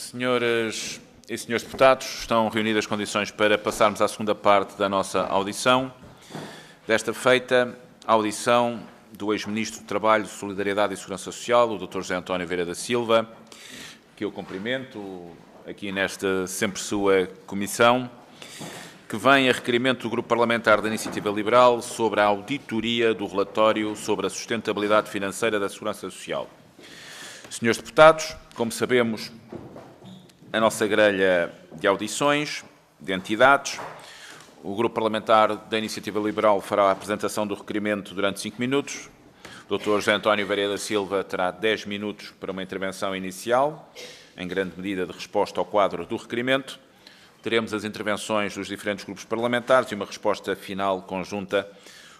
Senhoras e senhores deputados, estão reunidas as condições para passarmos à segunda parte da nossa audição. Desta feita, a audição do ex-ministro do Trabalho, Solidariedade e Segurança Social, o Dr. José António Vieira da Silva, que eu cumprimento aqui nesta sempre sua comissão, que vem a requerimento do Grupo Parlamentar da Iniciativa Liberal sobre a auditoria do relatório sobre a sustentabilidade financeira da Segurança Social. Senhores deputados, como sabemos, a nossa grelha de audições, de entidades, o Grupo Parlamentar da Iniciativa Liberal fará a apresentação do requerimento durante 5 minutos. O Dr. José António Vieira da Silva terá 10 minutos para uma intervenção inicial, em grande medida de resposta ao quadro do requerimento. Teremos as intervenções dos diferentes grupos parlamentares e uma resposta final conjunta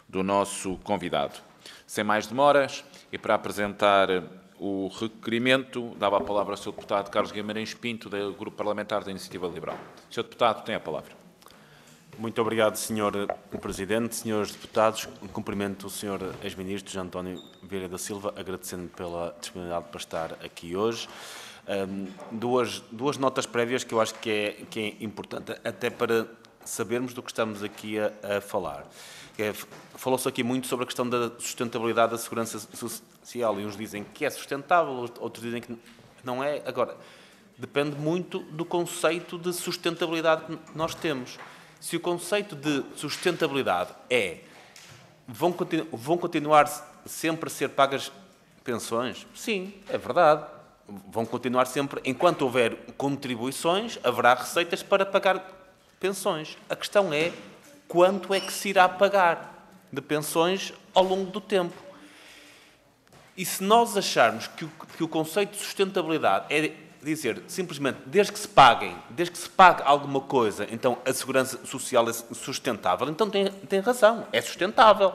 do nosso convidado. Sem mais demoras, e para apresentar o requerimento, dava a palavra ao Sr. Deputado Carlos Guimarães Pinto, do Grupo Parlamentar da Iniciativa Liberal. Sr. Deputado, tem a palavra. Muito obrigado, Sr. Presidente. Senhores deputados, cumprimento o Sr. Ex-Ministro José António Vieira da Silva, agradecendo pela disponibilidade para estar aqui hoje. Duas notas prévias que eu acho que é importante, até para sabermos do que estamos aqui a falar. Falou-se aqui muito sobre a questão da sustentabilidade da segurança social, e uns dizem que é sustentável, outros dizem que não é. Agora, depende muito do conceito de sustentabilidade que nós temos. Se o conceito de sustentabilidade é vão continuar sempre a ser pagas pensões? Sim, é verdade. Vão continuar sempre, enquanto houver contribuições, haverá receitas para pagar pensões. A questão é quanto é que se irá pagar de pensões ao longo do tempo. E se nós acharmos que o conceito de sustentabilidade é dizer simplesmente desde que se pague alguma coisa, então a segurança social é sustentável, então tem razão, é sustentável.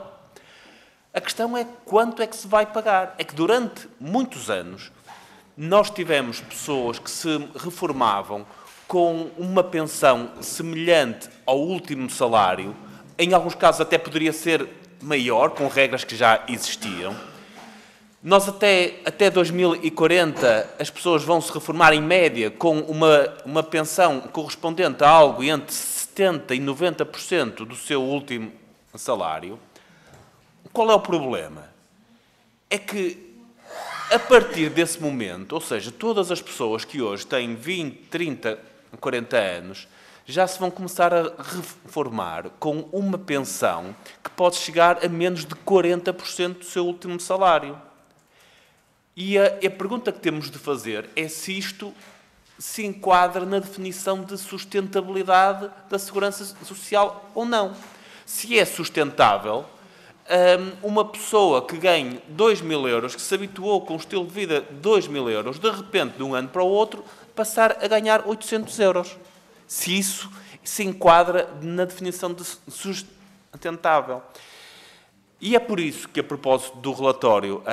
A questão é quanto é que se vai pagar. É que durante muitos anos nós tivemos pessoas que se reformavam com uma pensão semelhante ao último salário, em alguns casos até poderia ser maior, com regras que já existiam. Nós até 2040 as pessoas vão se reformar em média com uma pensão correspondente a algo entre 70% e 90% do seu último salário. Qual é o problema? É que a partir desse momento, ou seja, todas as pessoas que hoje têm 20, 30, 40 anos, já se vão começar a reformar com uma pensão que pode chegar a menos de 40% do seu último salário. E a pergunta que temos de fazer é se isto se enquadra na definição de sustentabilidade da segurança social ou não. Se é sustentável, uma pessoa que ganhe 2.000 euros, que se habituou com um estilo de vida de 2.000 euros, de repente, de um ano para o outro, passar a ganhar 800 euros. Se isso se enquadra na definição de sustentável. E é por isso que, a propósito do relatório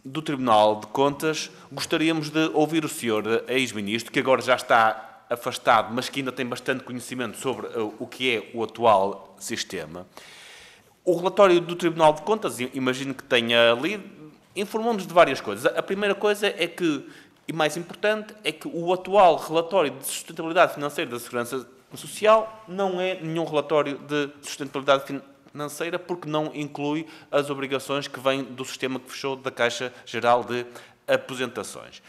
do Tribunal de Contas, gostaríamos de ouvir o Sr. Ex-Ministro, que agora já está afastado, mas que ainda tem bastante conhecimento sobre o que é o atual sistema. O relatório do Tribunal de Contas, imagino que tenha lido, informou-nos de várias coisas. A primeira coisa é que, e mais importante, é que o atual relatório de sustentabilidade financeira da Segurança Social não é nenhum relatório de sustentabilidade financeira, porque não inclui as obrigações que vêm do sistema que fechou da Caixa Geral de Aposentações.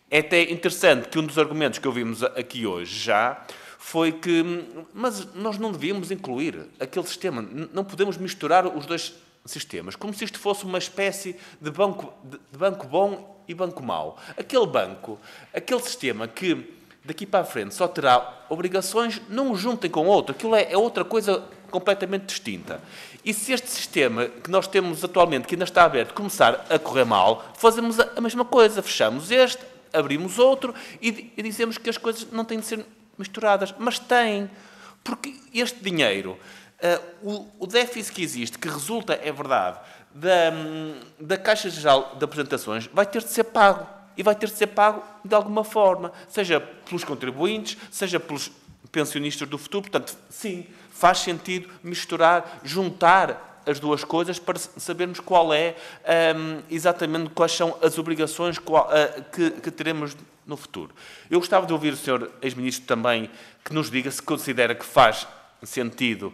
É até interessante que um dos argumentos que ouvimos aqui hoje já foi que, mas nós não devíamos incluir aquele sistema, não podemos misturar os dois sistemas, como se isto fosse uma espécie de banco bom e banco mau. Aquele sistema que daqui para a frente só terá obrigações, não o juntem com outro, aquilo é outra coisa completamente distinta. E se este sistema que nós temos atualmente, que ainda está aberto, começar a correr mal, fazemos a mesma coisa, fechamos este, abrimos outro e dizemos que as coisas não têm de ser misturadas, mas têm, porque este dinheiro, o déficit que existe, que resulta, é verdade, da Caixa Geral de Apresentações, vai ter de ser pago, e vai ter de ser pago de alguma forma, seja pelos contribuintes, seja pelos pensionistas do futuro. Portanto, sim, faz sentido misturar, juntar as duas coisas para sabermos qual é exatamente quais são as obrigações que teremos no futuro. Eu gostava de ouvir o Sr. Ex-Ministro também que nos diga se considera que faz sentido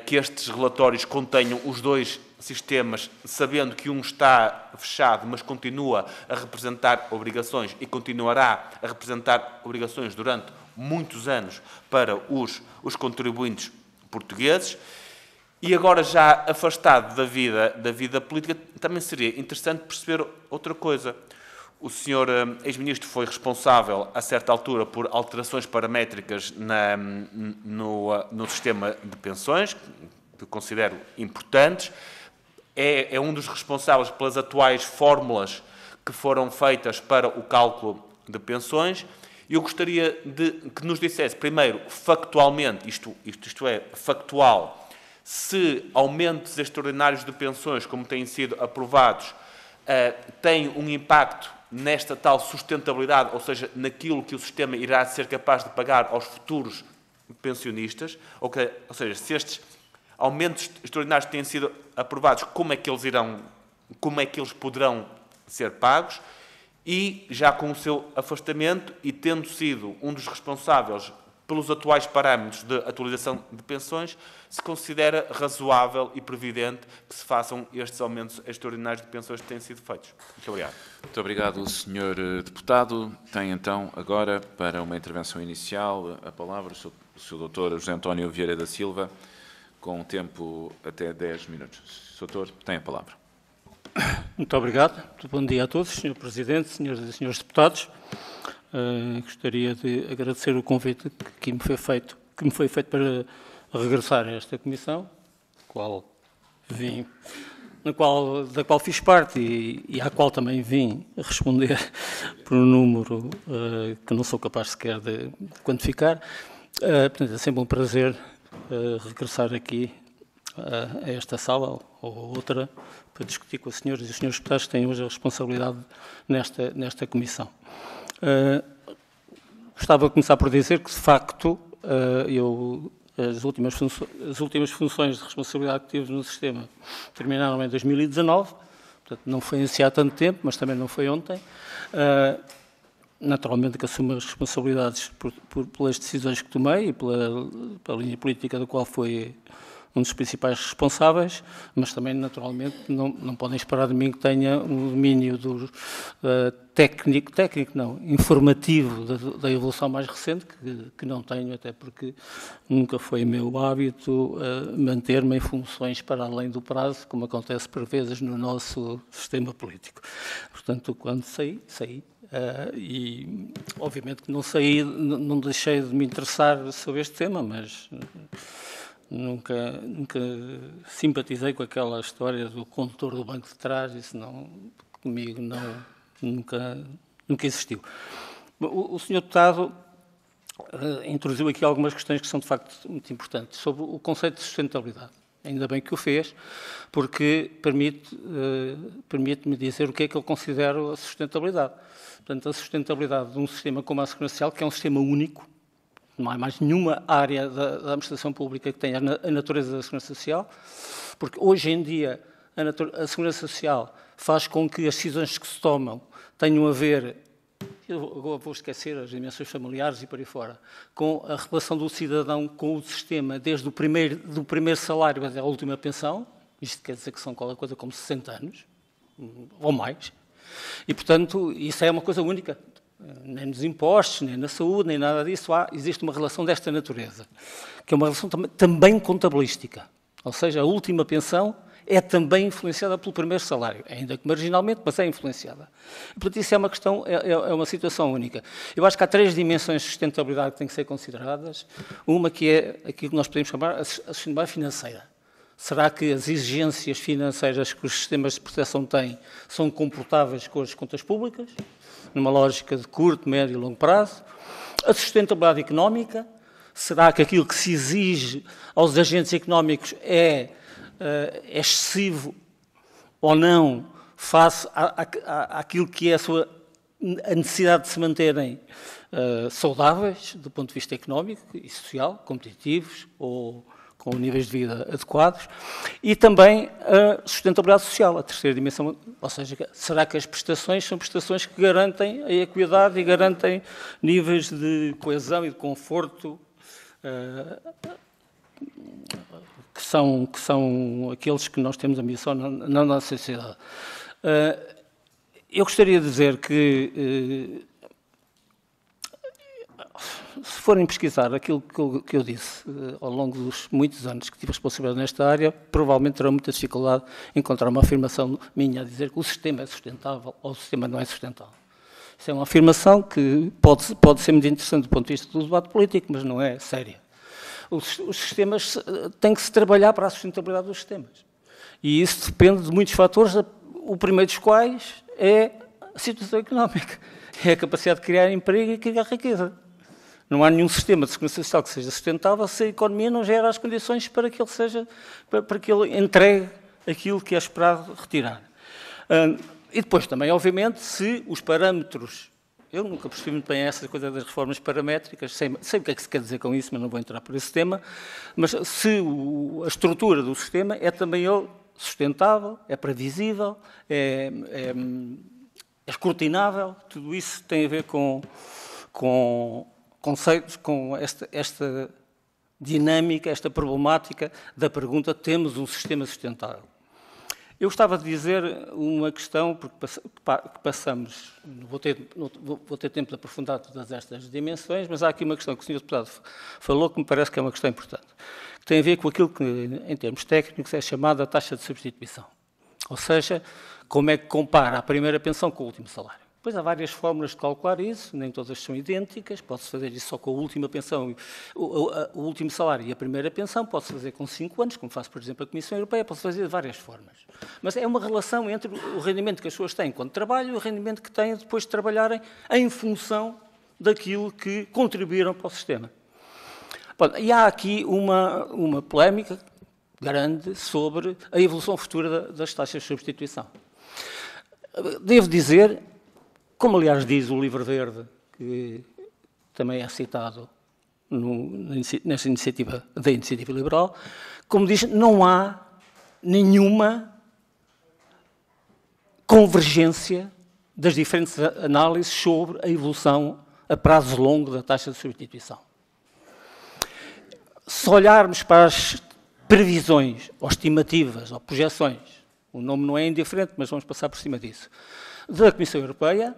que estes relatórios contenham os dois sistemas, sabendo que um está fechado, mas continua a representar obrigações e continuará a representar obrigações durante muitos anos para os contribuintes portugueses. E agora, já afastado da vida política, também seria interessante perceber outra coisa. O Sr. Ex-Ministro foi responsável, a certa altura, por alterações paramétricas no sistema de pensões, que considero importantes. É um dos responsáveis pelas atuais fórmulas que foram feitas para o cálculo de pensões. Eu gostaria que nos dissesse, primeiro, factualmente, isto é, factual, se aumentos extraordinários de pensões, como têm sido aprovados, têm um impacto nesta tal sustentabilidade, ou seja, naquilo que o sistema irá ser capaz de pagar aos futuros pensionistas, ou seja, se estes aumentos extraordinários têm sido aprovados, como é que eles poderão ser pagos, e já com o seu afastamento e tendo sido um dos responsáveis pelos atuais parâmetros de atualização de pensões, se considera razoável e previdente que se façam estes aumentos extraordinários de pensões que têm sido feitos. Muito obrigado. Muito obrigado, Sr. Deputado. Tem, então, agora, para uma intervenção inicial, a palavra o Sr. Dr. José António Vieira da Silva, com tempo até 10 minutos. Sr. Doutor, tem a palavra. Muito obrigado. Bom dia a todos, Sr. Presidente, senhoras e senhores deputados. Gostaria de agradecer o convite que me foi feito para regressar a esta comissão, da qual fiz parte e à qual também vim responder por um número que não sou capaz sequer de quantificar. Portanto, é sempre um prazer regressar aqui a esta sala ou a outra para discutir com as senhoras e os senhores deputados que têm hoje a responsabilidade nesta comissão. Gostava de começar por dizer que, de facto, as últimas funções de responsabilidade que tive no sistema terminaram em 2019, portanto, não foi assim há tanto tempo, mas também não foi ontem. Naturalmente que assumo as responsabilidades pelas decisões que tomei e pela linha política da qual foi um dos principais responsáveis, mas também, naturalmente, não podem esperar de mim que tenha um domínio informativo da evolução mais recente, que não tenho, até porque nunca foi meu hábito manter-me em funções para além do prazo, como acontece por vezes no nosso sistema político. Portanto, quando saí. E, obviamente, que não deixei de me interessar sobre este tema, mas nunca simpatizei com aquela história do condutor do banco de trás, isso comigo nunca existiu. O Sr. Deputado introduziu aqui algumas questões que são, de facto, muito importantes, sobre o conceito de sustentabilidade. Ainda bem que o fez, porque permite-me dizer o que é que eu considero a sustentabilidade. Portanto, a sustentabilidade de um sistema como a Segurança Social, que é um sistema único, não há mais nenhuma área da administração pública que tenha a natureza da Segurança Social, porque hoje em dia a Segurança Social faz com que as decisões que se tomam tenham a ver, eu vou esquecer as dimensões familiares e por aí fora, com a relação do cidadão com o sistema, desde do primeiro salário até a última pensão. Isto quer dizer que são qualquer coisa como 60 anos, ou mais. E, portanto, isso é uma coisa única. Nem nos impostos, nem na saúde, nem nada disso. Existe uma relação desta natureza, que é uma relação também contabilística. Ou seja, a última pensão é também influenciada pelo primeiro salário, ainda que marginalmente, mas é influenciada. Portanto, isso é uma questão, é uma situação única. Eu acho que há 3 dimensões de sustentabilidade que têm que ser consideradas. Uma que é aquilo que nós podemos chamar a sustentabilidade financeira. Será que as exigências financeiras que os sistemas de proteção têm são comportáveis com as contas públicas, numa lógica de curto, médio e longo prazo? A sustentabilidade económica, será que aquilo que se exige aos agentes económicos é excessivo ou não face àquilo que é a necessidade de se manterem saudáveis do ponto de vista económico e social, competitivos ou com níveis de vida adequados, e também a sustentabilidade social, a terceira dimensão, ou seja, será que as prestações são prestações que garantem a equidade e garantem níveis de coesão e de conforto que são aqueles que nós temos ambição na nossa sociedade. Eu gostaria de dizer que se forem pesquisar aquilo que eu disse ao longo dos muitos anos que tive responsabilidade nesta área, provavelmente terão muita dificuldade em encontrar uma afirmação minha a dizer que o sistema é sustentável ou o sistema não é sustentável. Isso é uma afirmação que pode ser muito interessante do ponto de vista do debate político, mas não é séria. Os sistemas têm que se trabalhar para a sustentabilidade dos sistemas. E isso depende de muitos fatores, o primeiro dos quais é a situação económica, é a capacidade de criar emprego e criar riqueza. Não há nenhum sistema de segurança social que seja sustentável se a economia não gera as condições para que ele entregue aquilo que é esperado retirar. E depois também, obviamente, se os parâmetros... Eu nunca percebi muito bem essa coisa das reformas paramétricas, sei o que é que se quer dizer com isso, mas não vou entrar por esse tema, mas se a estrutura do sistema é também sustentável, é previsível, é escrutinável, tudo isso tem a ver com conceitos, com esta dinâmica, esta problemática da pergunta: temos um sistema sustentável? Eu gostava de dizer uma questão, porque passamos, vou ter tempo de aprofundar todas estas dimensões, mas há aqui uma questão que o Sr. Deputado falou que me parece que é uma questão importante, que tem a ver com aquilo que, em termos técnicos, é chamada a taxa de substituição. Ou seja, como é que compara a primeira pensão com o último salário. Depois há várias fórmulas de calcular isso, nem todas são idênticas, pode-se fazer isso só com a última pensão, o último salário e a primeira pensão, pode-se fazer com 5 anos, como faz, por exemplo, a Comissão Europeia, pode-se fazer de várias formas. Mas é uma relação entre o rendimento que as pessoas têm quando trabalham e o rendimento que têm depois de trabalharem em função daquilo que contribuíram para o sistema. Bom, e há aqui uma polémica grande sobre a evolução futura das taxas de substituição. Devo dizer, como aliás diz o Livro Verde, que também é citado nessa iniciativa da Iniciativa Liberal, como diz, não há nenhuma convergência das diferentes análises sobre a evolução a prazo longo da taxa de substituição. Se olharmos para as previsões, ou estimativas, ou projeções, o nome não é indiferente, mas vamos passar por cima disso, da Comissão Europeia,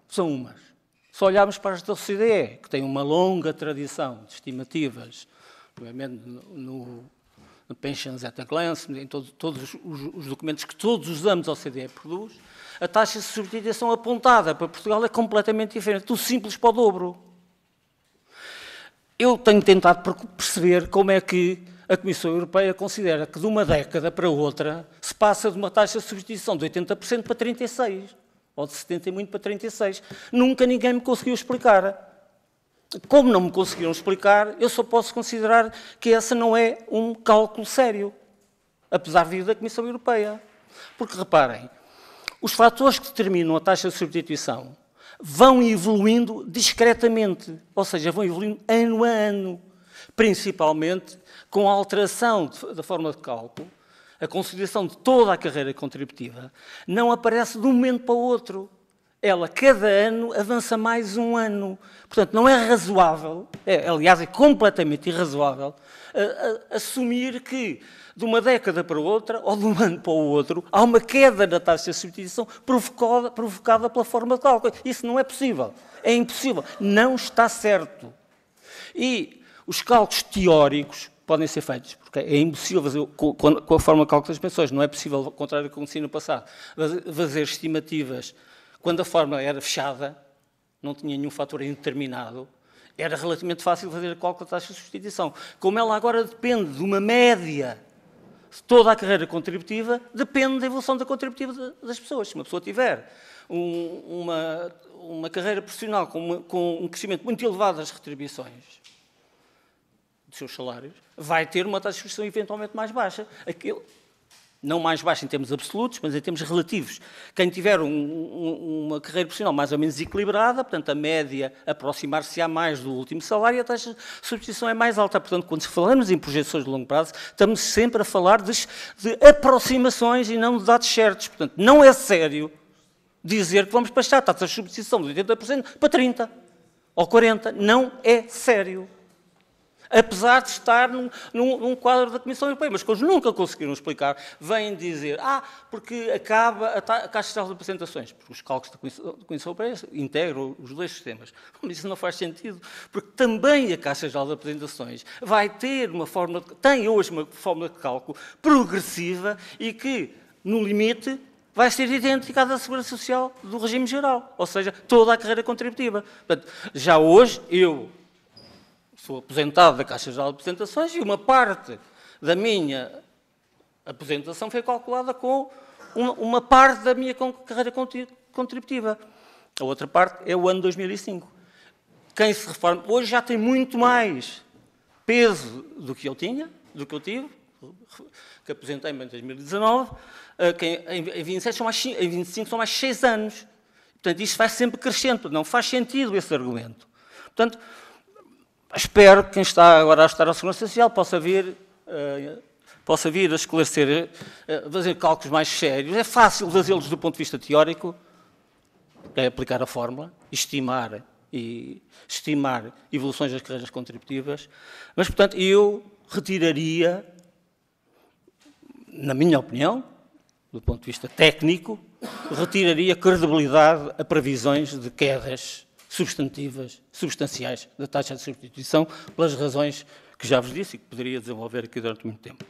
são umas. Se olharmos para as da OCDE, que tem uma longa tradição de estimativas, obviamente no Pensions at a Glance, em todos os documentos que todos os anos a OCDE produz, a taxa de substituição apontada para Portugal é completamente diferente, do simples para o dobro. Eu tenho tentado perceber como é que a Comissão Europeia considera que de uma década para outra se passa de uma taxa de substituição de 80% para 36%. Ou de 70% e muito para 36%. Nunca ninguém me conseguiu explicar. Como não me conseguiram explicar, eu só posso considerar que essa não é um cálculo sério, apesar de vir da Comissão Europeia. Porque, reparem, os fatores que determinam a taxa de substituição vão evoluindo discretamente, ou seja, vão evoluindo ano a ano, principalmente com a alteração da forma de cálculo. A consideração de toda a carreira contributiva não aparece de um momento para o outro. Ela, cada ano, avança mais um ano. Portanto, não é razoável, aliás, é completamente irrazoável, assumir que, de uma década para outra, ou de um ano para o outro, há uma queda na taxa de substituição provocada pela forma de cálculo. Isso não é possível. É impossível. Não está certo. E os cálculos teóricos podem ser feitos, porque é impossível fazer com a forma de cálculo das pensões, não é possível, ao contrário do que acontecia no passado, fazer estimativas quando a fórmula era fechada, não tinha nenhum fator indeterminado, era relativamente fácil fazer a cálculo da taxa de substituição. Como ela agora depende de uma média de toda a carreira contributiva, depende da evolução da contributiva das pessoas. Se uma pessoa tiver uma carreira profissional com um crescimento muito elevado das retribuições, dos seus salários, vai ter uma taxa de substituição eventualmente mais baixa. não mais baixo em termos absolutos, mas em termos relativos. Quem tiver uma carreira profissional mais ou menos equilibrada, portanto, a média aproximar-se-á mais do último salário, a taxa de substituição é mais alta. Portanto, quando falamos em projeções de longo prazo, estamos sempre a falar de aproximações e não de dados certos. Portanto, não é sério dizer que vamos baixar a taxa de substituição de 80% para 30% ou 40%. Não é sério. Apesar de estar num quadro da Comissão Europeia, mas que eles nunca conseguiram explicar, vêm dizer, porque acaba a Caixa de Apresentações, porque os cálculos da Comissão Europeia integram os dois sistemas. Mas isso não faz sentido, porque também a Caixa de Apresentações vai ter tem hoje uma forma de cálculo progressiva e que, no limite, vai ser idêntica à da Segurança Social do regime geral, ou seja, toda a carreira contributiva. Portanto, já hoje, eu sou aposentado da Caixa Geral de Apresentações e uma parte da minha aposentação foi calculada com uma parte da minha carreira contributiva. A outra parte é o ano 2005. Quem se reforma hoje já tem muito mais peso do que eu tinha, do que eu tive, que aposentei-me em 2019, que em 25 são mais 6 anos. Portanto, isto vai sempre crescendo. Não faz sentido esse argumento. Portanto, espero que quem está agora a estar à Segurança Social possa vir a esclarecer, fazer cálculos mais sérios. É fácil fazê-los do ponto de vista teórico, é aplicar a fórmula, estimar evoluções das carreiras contributivas, mas, portanto, eu retiraria, na minha opinião, do ponto de vista técnico, retiraria credibilidade a previsões de quedas substanciais da taxa de substituição, pelas razões que já vos disse e que poderia desenvolver aqui durante muito tempo.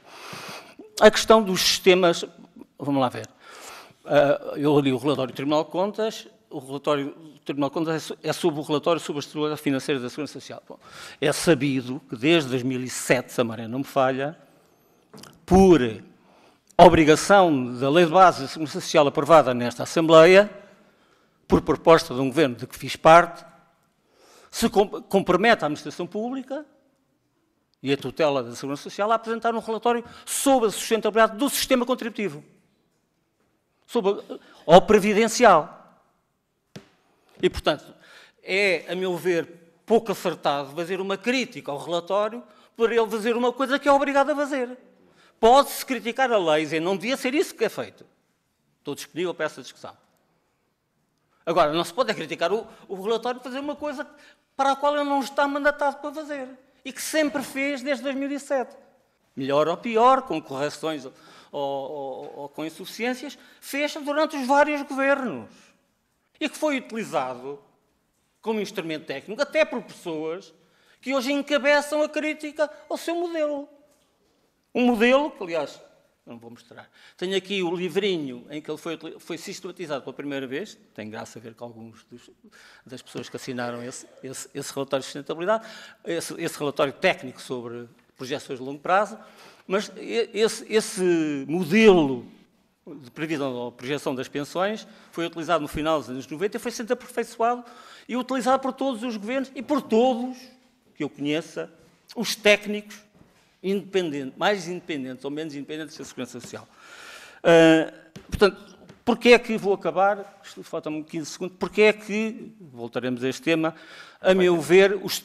A questão dos sistemas, vamos lá ver. Eu li o relatório do Tribunal de Contas, o relatório do Tribunal de Contas é sobre o relatório sobre a estabilidade financeira da Segurança Social. Bom, é sabido que desde 2007, se a memória não me falha, por obrigação da Lei de Base da Segurança Social aprovada nesta Assembleia, por proposta de um governo de que fiz parte, se compromete a administração pública e a tutela da Segurança Social a apresentar um relatório sobre a sustentabilidade do sistema contributivo, ou previdencial. E, portanto, é, a meu ver, pouco acertado fazer uma crítica ao relatório por ele fazer uma coisa que é obrigado a fazer. Pode-se criticar a lei e não devia ser isso que é feito. Estou disponível para essa discussão. Agora, não se pode criticar o relatório de fazer uma coisa para a qual ele não está mandatado para fazer e que sempre fez desde 2007. Melhor ou pior, com correções ou com insuficiências, fez durante os vários governos e que foi utilizado como instrumento técnico até por pessoas que hoje encabeçam a crítica ao seu modelo. Um modelo que, aliás, não vou mostrar. Tenho aqui o livrinho em que ele foi sistematizado pela primeira vez. Tem graça a ver com alguns das pessoas que assinaram esse relatório de sustentabilidade, esse relatório técnico sobre projeções de longo prazo. Mas esse modelo de previsão ou projeção das pensões foi utilizado no final dos anos 90 e foi sempre aperfeiçoado e utilizado por todos os governos e por todos que eu conheça, os técnicos independentes, mais independentes ou menos independentes da Segurança Social. Portanto, porquê é que, vou acabar, faltam-me 15 segundos, porquê é que, voltaremos a este tema, a meu ver, os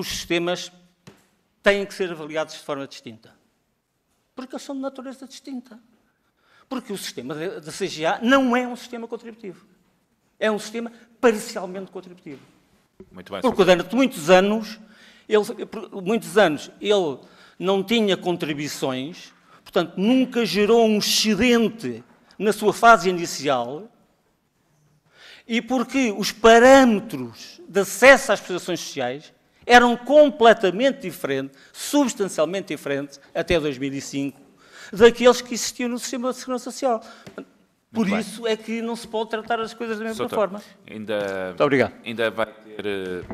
sistemas têm que ser avaliados de forma distinta? Porque eles são de natureza distinta. Porque o sistema da CGA não é um sistema contributivo. É um sistema parcialmente contributivo. Muito bem, porque durante muitos anos ele não tinha contribuições, portanto, nunca gerou um excedente na sua fase inicial, e porque os parâmetros de acesso às prestações sociais eram completamente diferentes, substancialmente diferentes, até 2005, daqueles que existiam no sistema de segurança social. Por isso é que não se pode tratar as coisas da mesma forma. Muito obrigado. Ainda vai ter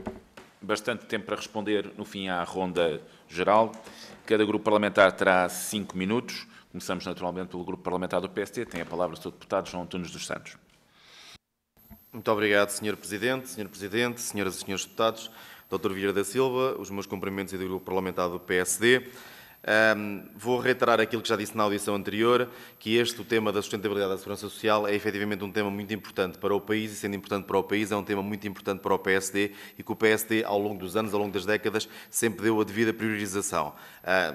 bastante tempo para responder, no fim, à ronda geral. Cada grupo parlamentar terá 5 minutos. Começamos, naturalmente, pelo grupo parlamentar do PSD. Tem a palavra o Sr. Deputado João Antunes dos Santos. Muito obrigado, Sr. Presidente, senhoras e senhores deputados, Dr. Vieira da Silva, os meus cumprimentos e do grupo parlamentar do PSD. Vou reiterar aquilo que já disse na audição anterior, que o tema da sustentabilidade da segurança social é efetivamente um tema muito importante para o país, e sendo importante para o país, é um tema muito importante para o PSD, e que o PSD, ao longo dos anos, ao longo das décadas, sempre deu a devida priorização.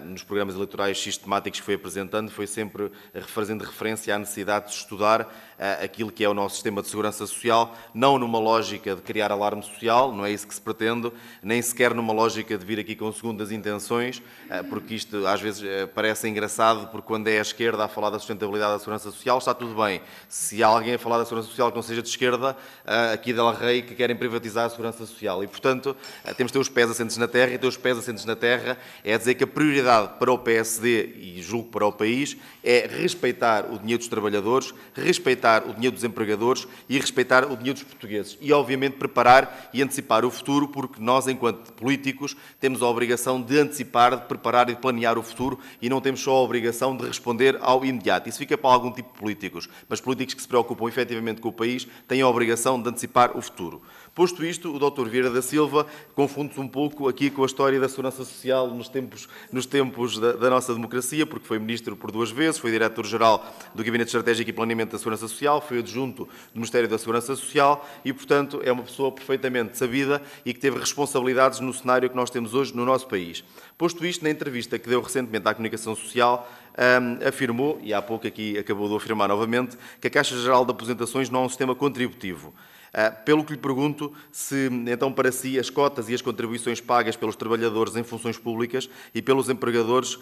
Nos programas eleitorais sistemáticos que foi apresentando, foi sempre fazendo referência à necessidade de estudar aquilo que é o nosso sistema de segurança social, não numa lógica de criar alarme social, não é isso que se pretende, nem sequer numa lógica de vir aqui com segundas intenções, porque isto às vezes parece engraçado, porque quando é a esquerda a falar da sustentabilidade da segurança social, está tudo bem. Se há alguém a falar da segurança social que não seja de esquerda, aqui Del Rey, que querem privatizar a segurança social. E, portanto, temos de ter os pés assentes na terra, e ter os pés assentes na terra é dizer que a prioridade para o PSD, e julgo para o país, é respeitar o dinheiro dos trabalhadores, respeitar o dinheiro dos empregadores e respeitar o dinheiro dos portugueses. E, obviamente, preparar e antecipar o futuro, porque nós, enquanto políticos, temos a obrigação de antecipar, de preparar e de planear o futuro, e não temos só a obrigação de responder ao imediato. Isso fica para algum tipo de políticos, mas políticos que se preocupam efetivamente com o país têm a obrigação de antecipar o futuro. Posto isto, o Dr. Vieira da Silva confunde-se um pouco aqui com a história da segurança social nos tempos da nossa democracia, porque foi ministro por 2 vezes, foi diretor-geral do Gabinete Estratégico e Planeamento da Segurança Social, foi adjunto do Ministério da Segurança Social e, portanto, é uma pessoa perfeitamente sabida e que teve responsabilidades no cenário que nós temos hoje no nosso país. Posto isto, na entrevista que deu recentemente à Comunicação Social, afirmou, e há pouco aqui acabou de afirmar novamente, que a Caixa Geral de Aposentações não é um sistema contributivo. Pelo que lhe pergunto se, então, para si, as cotas e as contribuições pagas pelos trabalhadores em funções públicas e pelos empregadores,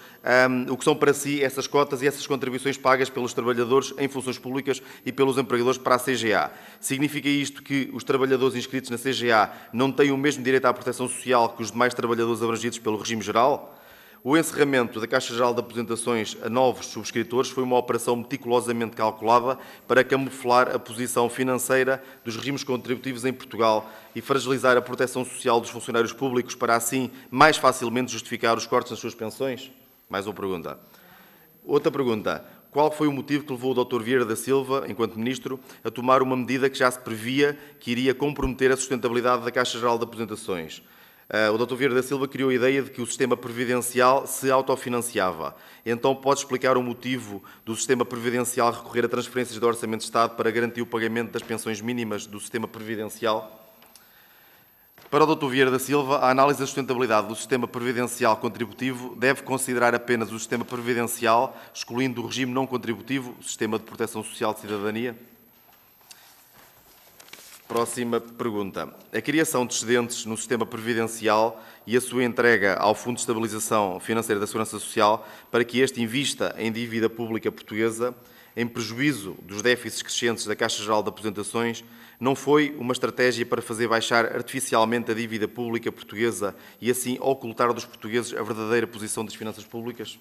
o que são para si essas cotas e essas contribuições pagas pelos trabalhadores em funções públicas e pelos empregadores para a CGA? Significa isto que os trabalhadores inscritos na CGA não têm o mesmo direito à proteção social que os demais trabalhadores abrangidos pelo regime geral? O encerramento da Caixa Geral de Aposentações a novos subscritores foi uma operação meticulosamente calculada para camuflar a posição financeira dos regimes contributivos em Portugal e fragilizar a proteção social dos funcionários públicos para, assim, mais facilmente justificar os cortes nas suas pensões? Mais uma pergunta. Outra pergunta. Qual foi o motivo que levou o Dr. Vieira da Silva, enquanto Ministro, a tomar uma medida que já se previa que iria comprometer a sustentabilidade da Caixa Geral de Aposentações? O Dr. Vieira da Silva criou a ideia de que o sistema previdencial se autofinanciava. Então, pode explicar o motivo do sistema previdencial recorrer a transferências do Orçamento de Estado para garantir o pagamento das pensões mínimas do sistema previdencial? Para o Dr. Vieira da Silva, a análise da sustentabilidade do sistema previdencial contributivo deve considerar apenas o sistema previdencial, excluindo o regime não contributivo, o sistema de proteção social de cidadania? Próxima pergunta. A criação de excedentes no sistema previdencial e a sua entrega ao Fundo de Estabilização Financeira da Segurança Social para que este invista em dívida pública portuguesa, em prejuízo dos déficits crescentes da Caixa Geral de Aposentações, não foi uma estratégia para fazer baixar artificialmente a dívida pública portuguesa e assim ocultar dos portugueses a verdadeira posição das finanças públicas?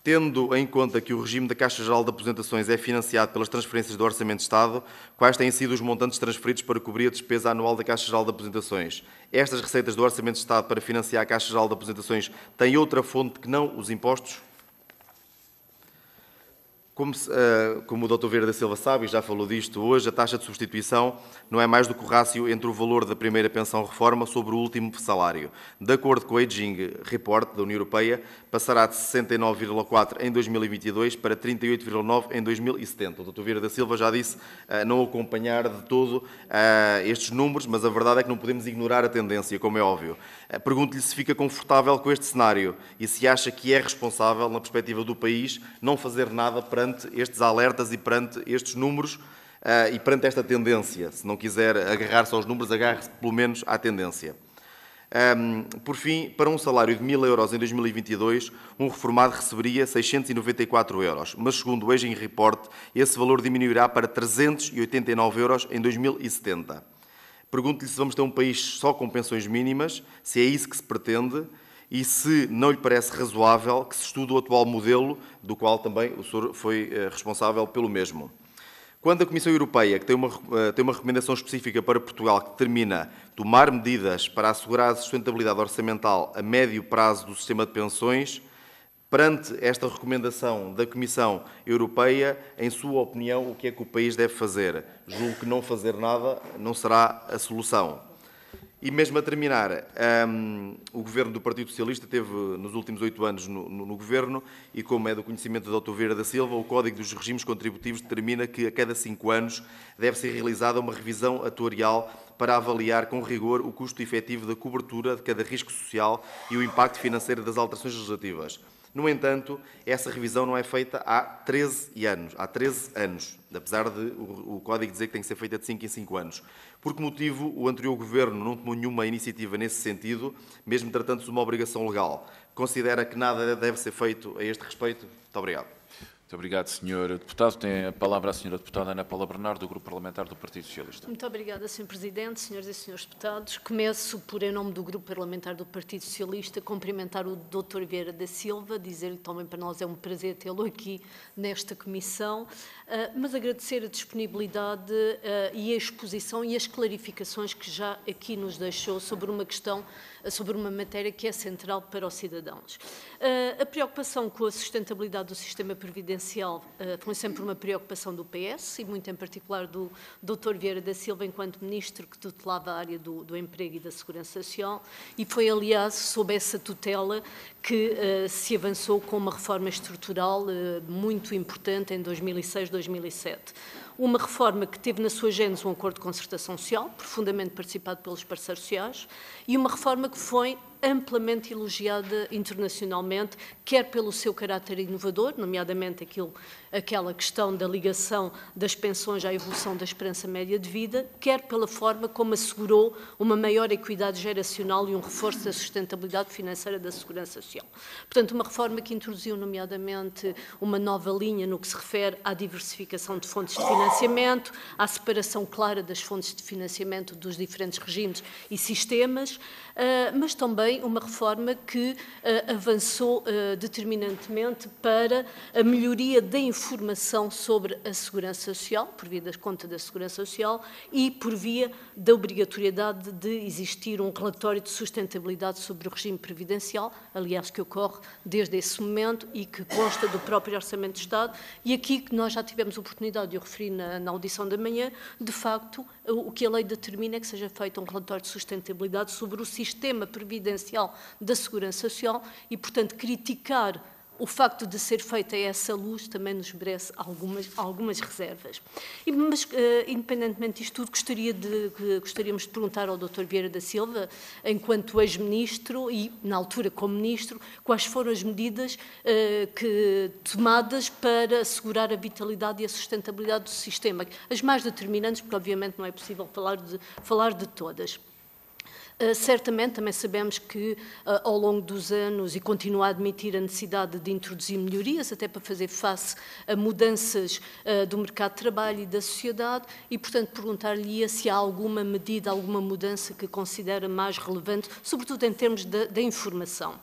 Tendo em conta que o regime da Caixa Geral de Aposentações é financiado pelas transferências do Orçamento de Estado, quais têm sido os montantes transferidos para cobrir a despesa anual da Caixa Geral de Aposentações? Estas receitas do Orçamento de Estado para financiar a Caixa Geral de Aposentações têm outra fonte que não os impostos? Como o Dr. Vieira da Silva sabe, e já falou disto hoje, a taxa de substituição não é mais do que o rácio entre o valor da primeira pensão-reforma sobre o último salário. De acordo com o Aging Report da União Europeia, passará de 69,4 em 2022 para 38,9 em 2070. O Dr. Vieira da Silva já disse não acompanhar de todo estes números, mas a verdade é que não podemos ignorar a tendência, como é óbvio. Pergunto-lhe se fica confortável com este cenário e se acha que é responsável, na perspectiva do país, não fazer nada perante estes alertas e perante estes números e perante esta tendência. Se não quiser agarrar-se aos números, agarre-se pelo menos à tendência. Por fim, para um salário de 1.000 euros em 2022, um reformado receberia 694 euros, mas segundo o Aging Report, esse valor diminuirá para 389 euros em 2070. Pergunto-lhe se vamos ter um país só com pensões mínimas, se é isso que se pretende, e se não lhe parece razoável que se estude o atual modelo, do qual também o senhor foi responsável pelo mesmo. Quando a Comissão Europeia, que tem uma recomendação específica para Portugal, que determina tomar medidas para assegurar a sustentabilidade orçamental a médio prazo do sistema de pensões, perante esta recomendação da Comissão Europeia, em sua opinião, o que é que o país deve fazer? Julgo que não fazer nada não será a solução. E mesmo a terminar, o Governo do Partido Socialista teve nos últimos 8 anos no Governo e, como é do conhecimento do Dr. Vieira da Silva, o Código dos Regimes Contributivos determina que a cada 5 anos deve ser realizada uma revisão atuarial para avaliar com rigor o custo efetivo da cobertura de cada risco social e o impacto financeiro das alterações legislativas. No entanto, essa revisão não é feita há 13 anos, apesar de o Código dizer que tem que ser feita de 5 em 5 anos. Por que motivo o anterior Governo não tomou nenhuma iniciativa nesse sentido, mesmo tratando-se de uma obrigação legal? Considera que nada deve ser feito a este respeito? Muito obrigado. Muito obrigado, Sr. Deputado. Tem a palavra a Sra. Deputada Ana Paula Bernardo, do Grupo Parlamentar do Partido Socialista. Muito obrigada, Sr. Presidente, Senhoras e Senhores Deputados. Começo por, em nome do Grupo Parlamentar do Partido Socialista, cumprimentar o Dr. Vieira da Silva, dizer-lhe também para nós é um prazer tê-lo aqui nesta comissão, mas agradecer a disponibilidade e a exposição e as clarificações que já aqui nos deixou sobre uma questão, sobre uma matéria que é central para os cidadãos. A preocupação com a sustentabilidade do sistema previdencial foi sempre uma preocupação do PS e muito em particular do Dr. Vieira da Silva enquanto Ministro que tutelava a área do Emprego e da Segurança Social e foi, aliás, sob essa tutela que se avançou com uma reforma estrutural muito importante em 2006-2007. Uma reforma que teve na sua gênese um acordo de concertação social, profundamente participado pelos parceiros sociais, e uma reforma que foi amplamente elogiada internacionalmente, quer pelo seu caráter inovador, nomeadamente aquela questão da ligação das pensões à evolução da esperança média de vida, quer pela forma como assegurou uma maior equidade geracional e um reforço da sustentabilidade financeira da segurança social. Portanto, uma reforma que introduziu, nomeadamente, uma nova linha no que se refere à diversificação de fontes de financiamento, à separação clara das fontes de financiamento dos diferentes regimes e sistemas, mas também uma reforma que avançou determinantemente para a melhoria da informação sobre a segurança social, por via da conta da segurança social e por via da obrigatoriedade de existir um relatório de sustentabilidade sobre o regime previdencial, aliás, que ocorre desde esse momento e que consta do próprio Orçamento de Estado. E aqui que nós já tivemos a oportunidade de o referir na audição da manhã, de facto, o que a lei determina é que seja feito um relatório de sustentabilidade sobre o sistema previdencial da Segurança Social e, portanto, criticar o facto de ser feita a essa luz também nos merece algumas reservas. Mas, independentemente disto tudo, gostaríamos de perguntar ao Dr. Vieira da Silva, enquanto ex-ministro e, na altura, como ministro, quais foram as medidas tomadas para assegurar a vitalidade e a sustentabilidade do sistema. As mais determinantes, porque, obviamente, não é possível falar de todas. Certamente também sabemos que ao longo dos anos e continua a admitir a necessidade de introduzir melhorias até para fazer face a mudanças do mercado de trabalho e da sociedade e, portanto, perguntar-lhe se há alguma medida, alguma mudança que considera mais relevante, sobretudo em termos da informação.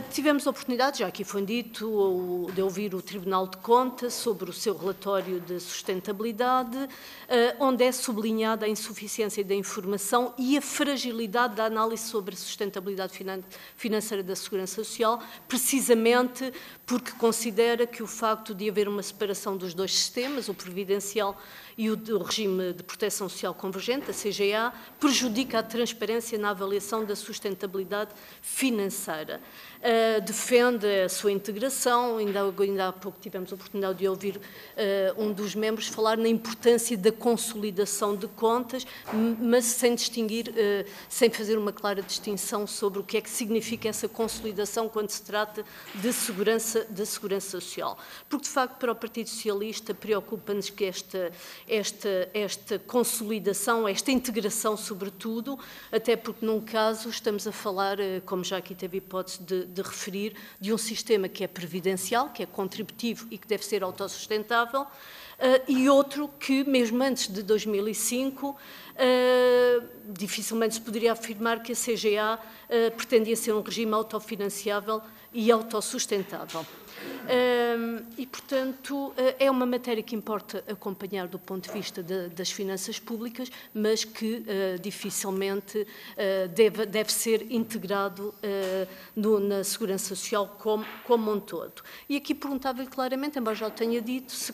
Tivemos a oportunidade, já aqui foi dito, de ouvir o Tribunal de Contas sobre o seu relatório de sustentabilidade, onde é sublinhada a insuficiência da informação e a fragilidade da análise sobre a sustentabilidade financeira da Segurança Social, precisamente porque considera que o facto de haver uma separação dos dois sistemas, o previdencial e o regime de proteção social convergente, a CGA, prejudica a transparência na avaliação da sustentabilidade financeira. Defende a sua integração, ainda há pouco tivemos a oportunidade de ouvir um dos membros falar na importância da consolidação de contas, mas sem distinguir, sem fazer uma clara distinção sobre o que é que significa essa consolidação quando se trata de segurança social. Porque, de facto, para o Partido Socialista preocupa-nos que esta consolidação, esta integração, sobretudo, até porque, num caso, estamos a falar, como já aqui teve hipótese de referir, de um sistema que é previdencial, que é contributivo e que deve ser autossustentável, e outro que, mesmo antes de 2005, dificilmente se poderia afirmar que a CGA pretendia ser um regime autofinanciável e autossustentável. E, portanto, é uma matéria que importa acompanhar do ponto de vista das finanças públicas, mas que dificilmente deve ser integrado na Segurança Social como um todo. E aqui perguntava-lhe claramente, embora já o tenha dito, se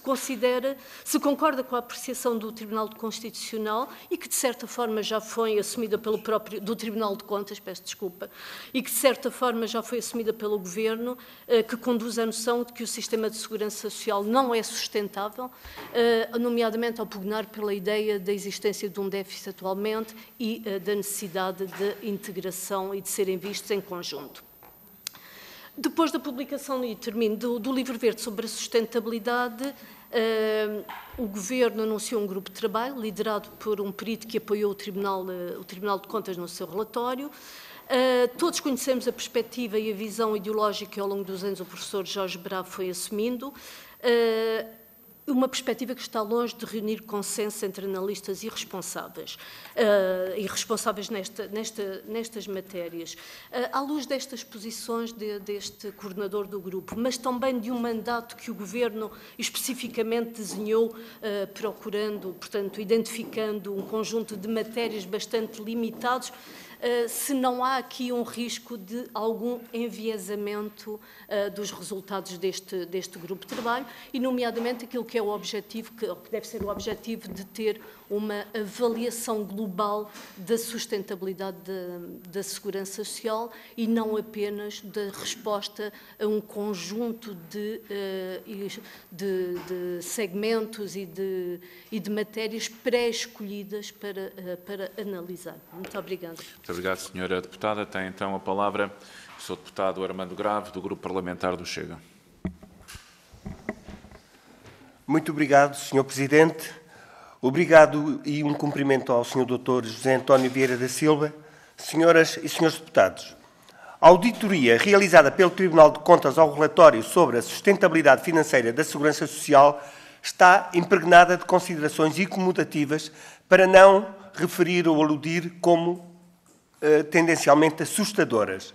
concorda com a apreciação do Tribunal Constitucional e que, de certa forma, já foi assumida do Tribunal de Contas, peço desculpa, e que, de certa forma, já foi assumida pelo Governo, que conduz à noção de que o sistema de segurança social não é sustentável, nomeadamente ao pugnar pela ideia da existência de um déficit atualmente e da necessidade de integração e de serem vistos em conjunto. Depois da publicação, e termino, do Livro Verde sobre a sustentabilidade, o Governo anunciou um grupo de trabalho liderado por um perito que apoiou o Tribunal de Contas no seu relatório. Todos conhecemos a perspectiva e a visão ideológica que ao longo dos anos o professor Jorge Bravo foi assumindo, uma perspectiva que está longe de reunir consenso entre analistas e responsáveis nestas matérias. À luz destas posições deste coordenador do grupo, mas também de um mandato que o Governo especificamente desenhou, procurando, portanto, identificando um conjunto de matérias bastante limitados, se não há aqui um risco de algum enviesamento dos resultados deste grupo de trabalho e, nomeadamente, aquilo que é o objetivo, que deve ser o objetivo de ter uma avaliação global da sustentabilidade da segurança social e não apenas da resposta a um conjunto de segmentos e de matérias pré-escolhidas para analisar. Muito obrigada. Muito obrigado, Sra. Deputada. Tem então a palavra o Sr. Deputado Armando Grave, do Grupo Parlamentar do Chega. Muito obrigado, Sr. Presidente. Obrigado e um cumprimento ao Sr. Dr. José António Vieira da Silva, senhoras e senhores deputados. A auditoria realizada pelo Tribunal de Contas ao relatório sobre a sustentabilidade financeira da Segurança Social está impregnada de considerações incomodativas, para não referir ou aludir como tendencialmente assustadoras.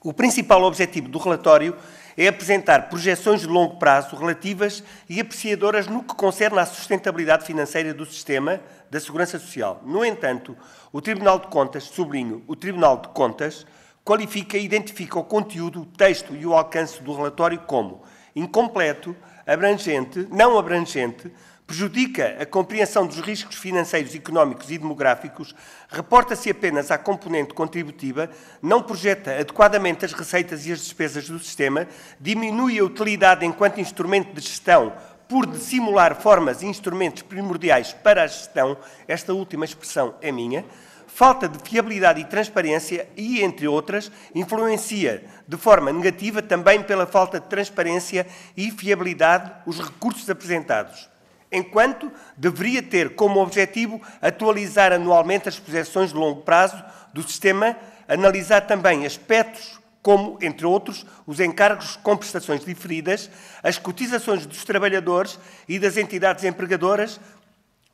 O principal objetivo do relatório é apresentar projeções de longo prazo relativas e apreciadoras no que concerne à sustentabilidade financeira do sistema da Segurança Social. No entanto, o Tribunal de Contas, sublinho, o Tribunal de Contas, qualifica e identifica o conteúdo, o texto e o alcance do relatório como incompleto, abrangente, não abrangente, prejudica a compreensão dos riscos financeiros, económicos e demográficos, reporta-se apenas à componente contributiva, não projeta adequadamente as receitas e as despesas do sistema, diminui a utilidade enquanto instrumento de gestão por dissimular formas e instrumentos primordiais para a gestão, esta última expressão é minha, falta de fiabilidade e transparência e, entre outras, influencia de forma negativa também pela falta de transparência e fiabilidade os recursos apresentados, enquanto deveria ter como objetivo atualizar anualmente as projeções de longo prazo do sistema, analisar também aspectos como, entre outros, os encargos com prestações diferidas, as cotizações dos trabalhadores e das entidades empregadoras,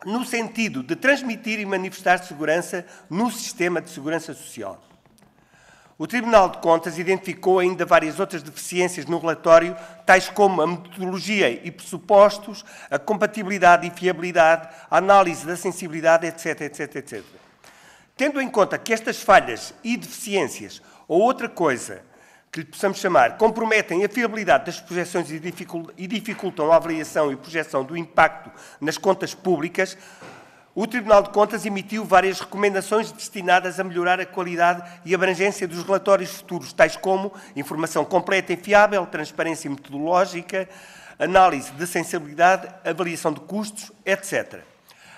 no sentido de transmitir e manifestar segurança no sistema de segurança social. O Tribunal de Contas identificou ainda várias outras deficiências no relatório, tais como a metodologia e pressupostos, a compatibilidade e fiabilidade, a análise da sensibilidade, etc, etc, etc. Tendo em conta que estas falhas e deficiências, ou outra coisa que lhe possamos chamar, comprometem a fiabilidade das projeções e dificultam a avaliação e projeção do impacto nas contas públicas, o Tribunal de Contas emitiu várias recomendações destinadas a melhorar a qualidade e abrangência dos relatórios futuros, tais como informação completa e fiável, transparência metodológica, análise de sensibilidade, avaliação de custos, etc.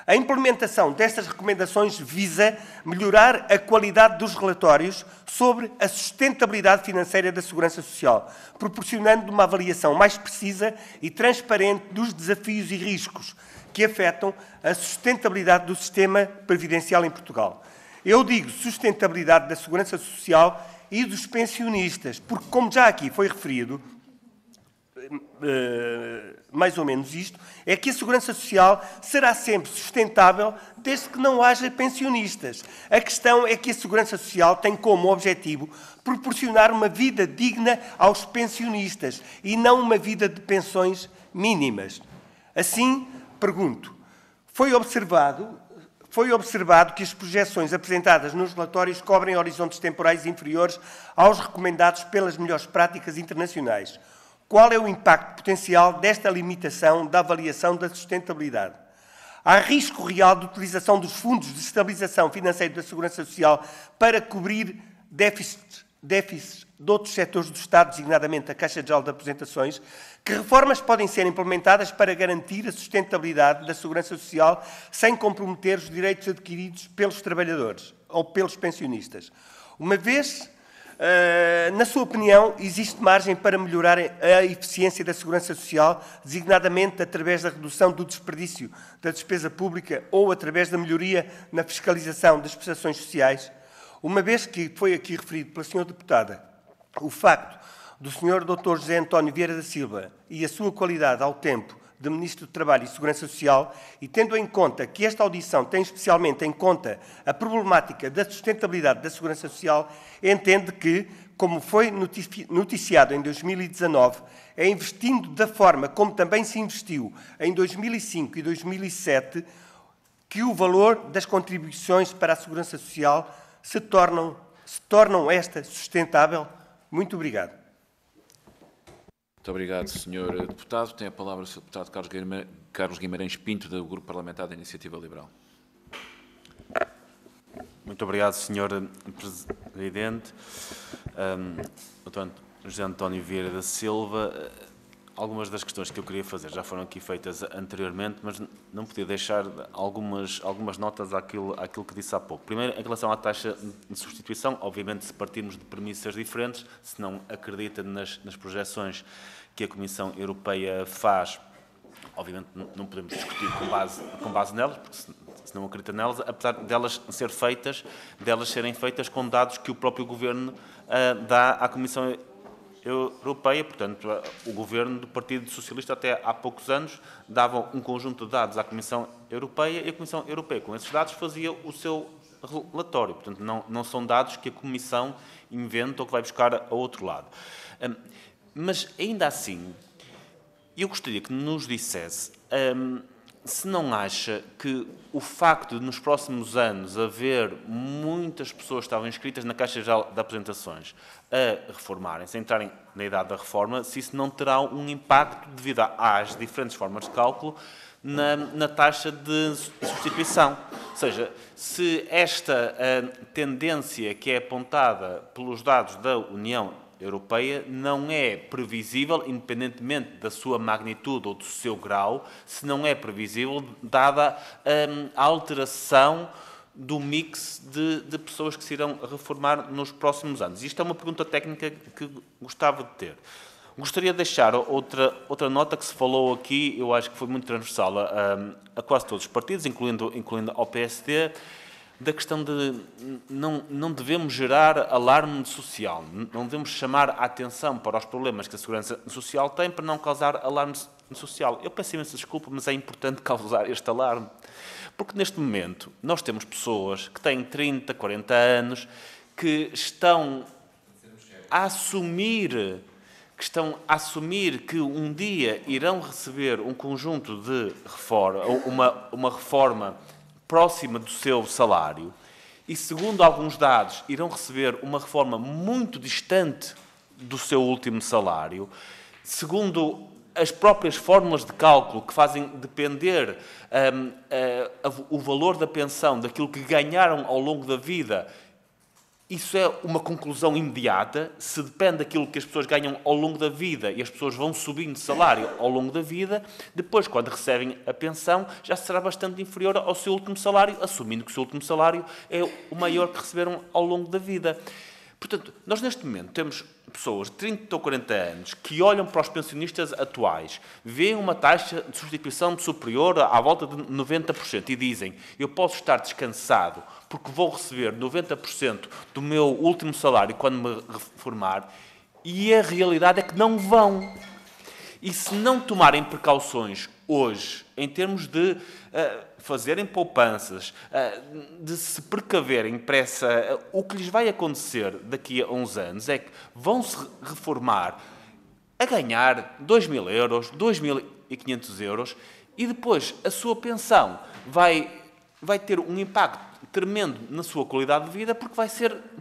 A implementação destas recomendações visa melhorar a qualidade dos relatórios sobre a sustentabilidade financeira da Segurança Social, proporcionando uma avaliação mais precisa e transparente dos desafios e riscos que afetam a sustentabilidade do sistema previdencial em Portugal. Eu digo sustentabilidade da Segurança Social e dos pensionistas, porque, como já aqui foi referido, mais ou menos isto, é que a Segurança Social será sempre sustentável desde que não haja pensionistas. A questão é que a Segurança Social tem como objetivo proporcionar uma vida digna aos pensionistas e não uma vida de pensões mínimas. Assim, pergunto, foi observado que as projeções apresentadas nos relatórios cobrem horizontes temporais inferiores aos recomendados pelas melhores práticas internacionais. Qual é o impacto potencial desta limitação da avaliação da sustentabilidade? Há risco real de utilização dos fundos de estabilização financeira da Segurança Social para cobrir déficits de outros setores do Estado, designadamente a Caixa Geral de Aposentações? Que reformas podem ser implementadas para garantir a sustentabilidade da Segurança Social sem comprometer os direitos adquiridos pelos trabalhadores ou pelos pensionistas? Uma vez, na sua opinião, existe margem para melhorar a eficiência da Segurança Social, designadamente através da redução do desperdício da despesa pública ou através da melhoria na fiscalização das prestações sociais? Uma vez que foi aqui referido pela Sra. Deputada o facto do Sr. Dr. José António Vieira da Silva e a sua qualidade ao tempo de Ministro do Trabalho e Segurança Social, e tendo em conta que esta audição tem especialmente em conta a problemática da sustentabilidade da Segurança Social, entende que, como foi noticiado em 2019, é investindo da forma como também se investiu em 2005 e 2007 que o valor das contribuições para a Segurança Social se tornam esta sustentável? Muito obrigado. Muito obrigado, Sr. Deputado. Tem a palavra o Sr. Deputado Carlos Guimarães Pinto, do Grupo Parlamentar da Iniciativa Liberal. Muito obrigado, Sr. Presidente. Dr. José António Vieira da Silva, algumas das questões que eu queria fazer já foram aqui feitas anteriormente, mas não podia deixar algumas notas àquilo que disse há pouco. Primeiro, em relação à taxa de substituição, obviamente, se partirmos de premissas diferentes, se não acredita nas projeções que a Comissão Europeia faz, obviamente não podemos discutir com base nelas, porque se não acredita nelas, apesar delas serem feitas com dados que o próprio Governo dá à Comissão Europeia. Portanto, o Governo do Partido Socialista até há poucos anos dava um conjunto de dados à Comissão Europeia e a Comissão Europeia, com esses dados, fazia o seu relatório. Portanto, não são dados que a Comissão inventa ou que vai buscar a outro lado. Mas, ainda assim, eu gostaria que nos dissesse se não acha que o facto de, nos próximos anos, haver muitas pessoas que estavam inscritas na Caixa Geral de Aposentações a reformarem-se, a entrarem na idade da reforma, se isso não terá um impacto devido às diferentes formas de cálculo na taxa de substituição. Ou seja, se esta tendência que é apontada pelos dados da União Europeia não é previsível, independentemente da sua magnitude ou do seu grau, se não é previsível, dada a alteração do mix de pessoas que se irão reformar nos próximos anos. Isto é uma pergunta técnica que gostava de ter. Gostaria de deixar outra nota que se falou aqui, eu acho que foi muito transversal a quase todos os partidos, incluindo ao PSD, da questão de não devemos gerar alarme social, não devemos chamar a atenção para os problemas que a Segurança Social tem para não causar alarme social. Eu peço imensa desculpa, mas é importante causar este alarme. Porque neste momento nós temos pessoas que têm 30, 40 anos que estão a assumir que um dia irão receber um conjunto de reforma, uma reforma próxima do seu salário e, segundo alguns dados, irão receber uma reforma muito distante do seu último salário, segundo as próprias fórmulas de cálculo que fazem depender o valor da pensão daquilo que ganharam ao longo da vida. Isso é uma conclusão imediata. Se depende daquilo que as pessoas ganham ao longo da vida e as pessoas vão subindo de salário ao longo da vida, depois, quando recebem a pensão, já será bastante inferior ao seu último salário, assumindo que o seu último salário é o maior que receberam ao longo da vida. Portanto, nós neste momento temos pessoas de 30 ou 40 anos que olham para os pensionistas atuais, veem uma taxa de substituição superior à volta de 90% e dizem: eu posso estar descansado porque vou receber 90% do meu último salário quando me reformar, e a realidade é que não vão. E se não tomarem precauções hoje, em termos de fazerem poupanças, de se precaverem para o que lhes vai acontecer daqui a uns anos é que vão-se reformar a ganhar 2.000 euros, 2.500 euros, e depois a sua pensão vai ter um impacto tremendo na sua qualidade de vida, porque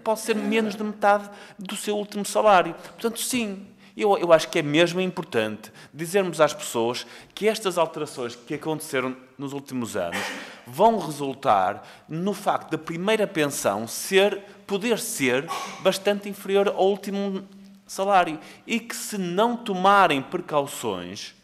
pode ser menos de metade do seu último salário. Portanto, sim, eu acho que é mesmo importante dizermos às pessoas que estas alterações que aconteceram nos últimos anos vão resultar no facto da primeira pensão poder ser bastante inferior ao último salário, e que, se não tomarem precauções,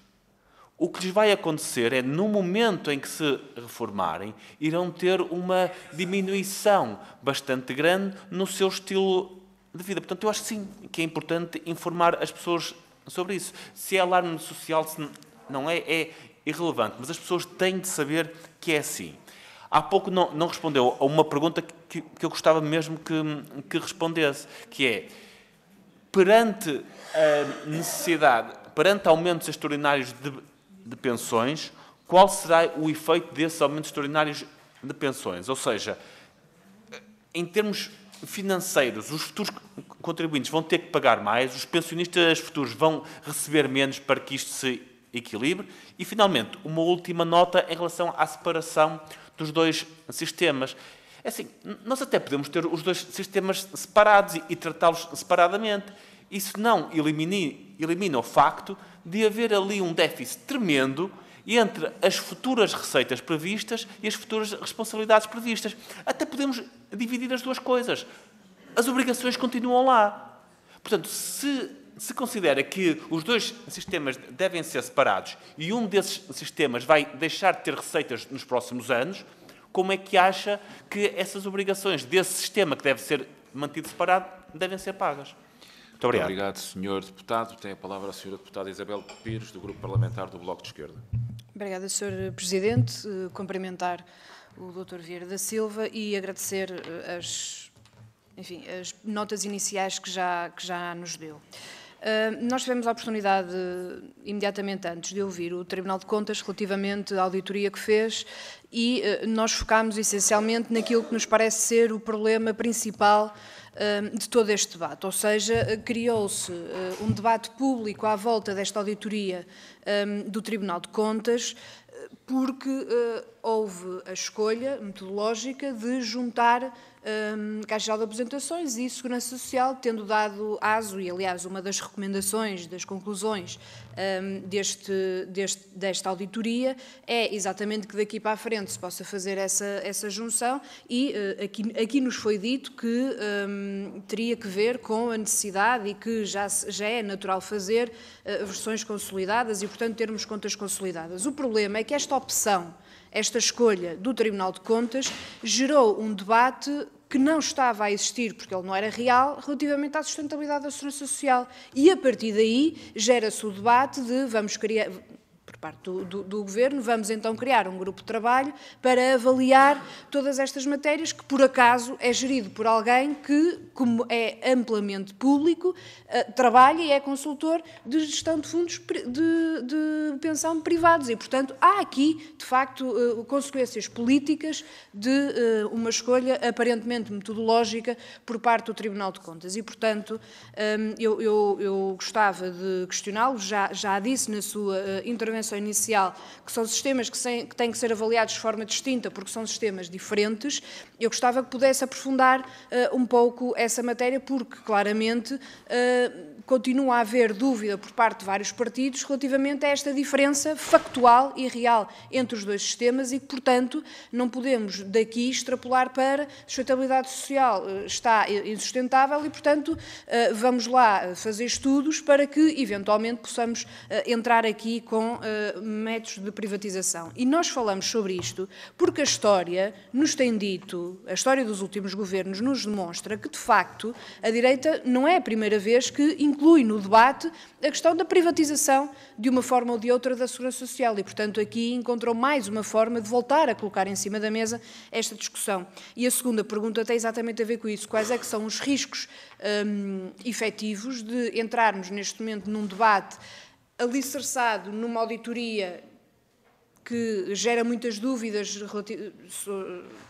o que lhes vai acontecer é, no momento em que se reformarem, irão ter uma diminuição bastante grande no seu estilo de vida. Portanto, eu acho que sim, que é importante informar as pessoas sobre isso. Se é alarme social, se não é irrelevante, mas as pessoas têm de saber que é assim. Há pouco não respondeu a uma pergunta que eu gostava mesmo que respondesse, que é, perante a necessidade, perante aumentos extraordinários de pensões, qual será o efeito desses aumentos extraordinários de pensões? Ou seja, em termos financeiros, os futuros contribuintes vão ter que pagar mais, os pensionistas futuros vão receber menos para que isto se equilibre. E, finalmente, uma última nota em relação à separação dos dois sistemas. É assim, nós até podemos ter os dois sistemas separados e tratá-los separadamente. Isso não elimina o facto de haver ali um déficit tremendo entre as futuras receitas previstas e as futuras responsabilidades previstas. Até podemos dividir as duas coisas. As obrigações continuam lá. Portanto, se considera que os dois sistemas devem ser separados e um desses sistemas vai deixar de ter receitas nos próximos anos, como é que acha que essas obrigações desse sistema, que deve ser mantido separado, devem ser pagas? Muito obrigado. Muito obrigado, Sr. Deputado. Tem a palavra a Sra. Deputada Isabel Pires, do Grupo Parlamentar do Bloco de Esquerda. Obrigada, Sr. Presidente. Cumprimentar o Dr. Vieira da Silva e agradecer as notas iniciais que já nos deu. Nós tivemos a oportunidade, imediatamente antes de ouvir o Tribunal de Contas, relativamente à auditoria que fez, e nós focámos essencialmente naquilo que nos parece ser o problema principal de todo este debate, ou seja, criou-se um debate público à volta desta auditoria do Tribunal de Contas, porque houve a escolha metodológica de juntar Caixa Geral de Aposentações e Segurança Social, tendo dado aso, e aliás uma das recomendações, das conclusões desta auditoria é exatamente que daqui para a frente se possa fazer essa junção, e aqui nos foi dito que teria que ver com a necessidade, e que já é natural fazer versões consolidadas e, portanto, termos contas consolidadas. O problema é que esta opção, esta escolha do Tribunal de Contas, gerou um debate que não estava a existir, porque ele não era real, relativamente à sustentabilidade da Segurança Social. E, a partir daí, gera-se o debate de vamos criar, por parte do Governo, vamos então criar um grupo de trabalho para avaliar todas estas matérias, que por acaso é gerido por alguém que, como é amplamente público, trabalha e é consultor de gestão de fundos de pensão privados, e, portanto, há aqui, de facto, consequências políticas de uma escolha aparentemente metodológica por parte do Tribunal de Contas. E, portanto, eu gostava de questioná-lo, já disse na sua intervenção inicial, que são sistemas que têm que ser avaliados de forma distinta, porque são sistemas diferentes. Eu gostava que pudesse aprofundar um pouco essa matéria, porque claramente continua a haver dúvida por parte de vários partidos relativamente a esta diferença factual e real entre os dois sistemas, e que, portanto, não podemos daqui extrapolar para a sustentabilidade social está insustentável e, portanto, vamos lá fazer estudos para que, eventualmente, possamos entrar aqui com métodos de privatização. E nós falamos sobre isto porque a história nos tem dito, a história dos últimos governos nos demonstra que, de facto, a direita não é a primeira vez que inclui no debate a questão da privatização, de uma forma ou de outra, da Segurança Social, e, portanto, aqui encontrou mais uma forma de voltar a colocar em cima da mesa esta discussão. E a segunda pergunta tem exatamente a ver com isso. Quais é que são os riscos efetivos de entrarmos neste momento num debate alicerçado numa auditoria que gera muitas dúvidas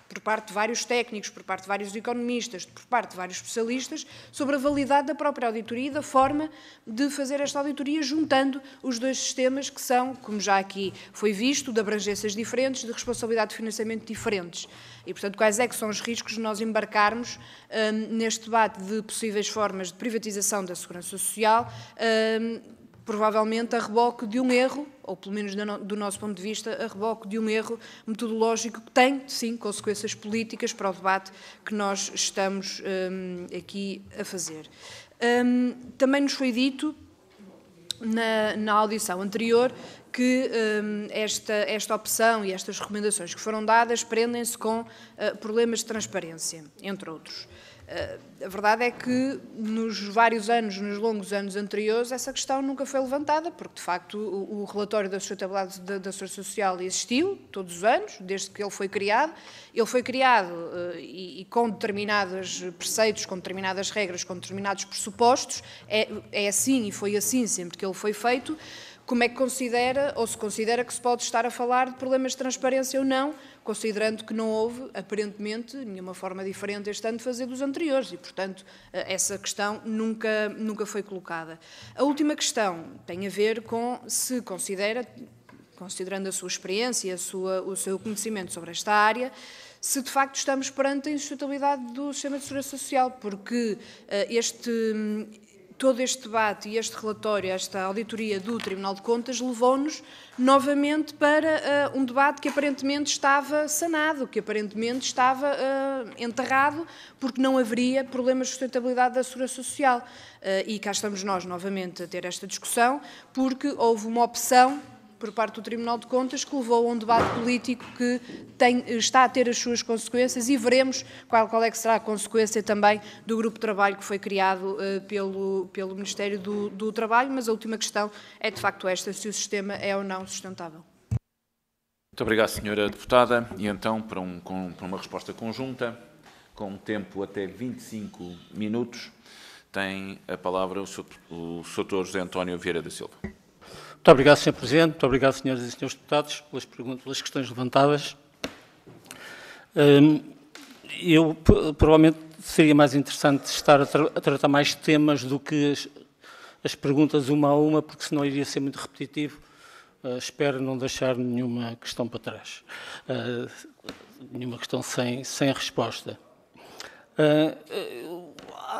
por parte de vários técnicos, por parte de vários economistas, por parte de vários especialistas, sobre a validade da própria auditoria e da forma de fazer esta auditoria, juntando os dois sistemas que são, como já aqui foi visto, de abrangências diferentes, de responsabilidade de financiamento diferentes. E, portanto, quais é que são os riscos de nós embarcarmos neste debate de possíveis formas de privatização da segurança social, provavelmente a reboque de um erro, ou pelo menos do nosso ponto de vista, a reboque de um erro metodológico que tem, sim, consequências políticas para o debate que nós estamos aqui a fazer. Também nos foi dito, na audição anterior, que esta opção e estas recomendações que foram dadas prendem-se com problemas de transparência, entre outros. A verdade é que nos longos anos anteriores, essa questão nunca foi levantada, porque de facto o relatório da sustentabilidade da Segurança Social existiu todos os anos, desde que ele foi criado. Ele foi criado e com determinados preceitos, com determinadas regras, com determinados pressupostos. É assim e foi assim sempre que ele foi feito. Como é que considera, ou se considera que se pode estar a falar de problemas de transparência ou não, considerando que não houve, aparentemente, nenhuma forma diferente este ano de fazer dos anteriores e, portanto, essa questão nunca foi colocada. A última questão tem a ver com se considera, considerando a sua experiência, o seu conhecimento sobre esta área, se de facto estamos perante a insustentabilidade do sistema de segurança social, porque todo este debate e este relatório, esta auditoria do Tribunal de Contas, levou-nos novamente para um debate que aparentemente estava sanado, que aparentemente estava enterrado, porque não haveria problemas de sustentabilidade da segurança social. E cá estamos nós novamente a ter esta discussão, porque houve uma opção por parte do Tribunal de Contas que levou a um debate político que está a ter as suas consequências e veremos qual é que será a consequência também do grupo de trabalho que foi criado pelo Ministério do Trabalho, mas a última questão é de facto esta, se o sistema é ou não sustentável. Muito obrigado, Sra. Deputada. E então, para uma resposta conjunta, com um tempo até 25 minutos, tem a palavra o Sr. José António Vieira da Silva. Muito obrigado, Sr. Presidente. Muito obrigado, Senhoras e Senhores Deputados, pelas questões levantadas. Provavelmente seria mais interessante estar a tratar mais temas do que as perguntas uma a uma, porque senão iria ser muito repetitivo. Espero não deixar nenhuma questão para trás, nenhuma questão sem resposta.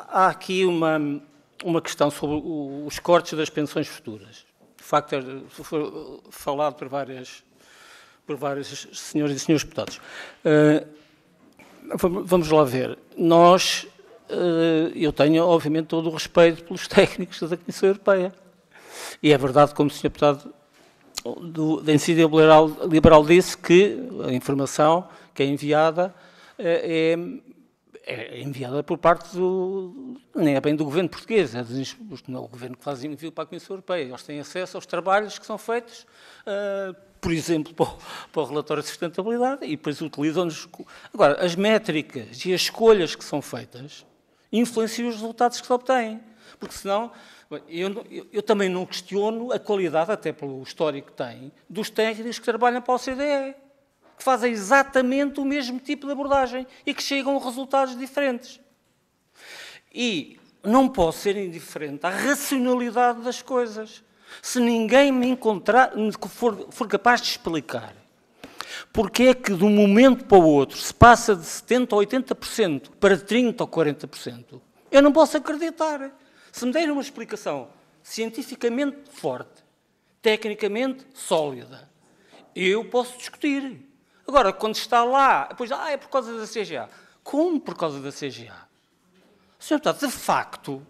Há aqui uma questão sobre os cortes das pensões futuras. De facto, foi falado por vários senhoras e senhores deputados. Vamos lá ver. Eu tenho, obviamente, todo o respeito pelos técnicos da Comissão Europeia. E é verdade, como o senhor deputado da Iniciativa Liberal disse, que a informação que é enviada é enviada por parte nem é bem do governo português, não é o governo que faz envio para a Comissão Europeia. Eles têm acesso aos trabalhos que são feitos, por exemplo, para o relatório de sustentabilidade e depois utilizam-nos. Agora, as métricas e as escolhas que são feitas influenciam os resultados que se obtêm, porque senão eu também não questiono a qualidade, até pelo histórico que tem, dos técnicos que trabalham para a OCDE, que fazem exatamente o mesmo tipo de abordagem e que chegam a resultados diferentes. E não posso ser indiferente à racionalidade das coisas. Se ninguém for capaz de explicar porque é que de um momento para o outro se passa de 70% ou 80% para 30% ou 40%, eu não posso acreditar. Se me derem uma explicação cientificamente forte, tecnicamente sólida, eu posso discutir. Agora, quando está lá, depois, é por causa da CGA. Como por causa da CGA? Sr. Deputado, de facto,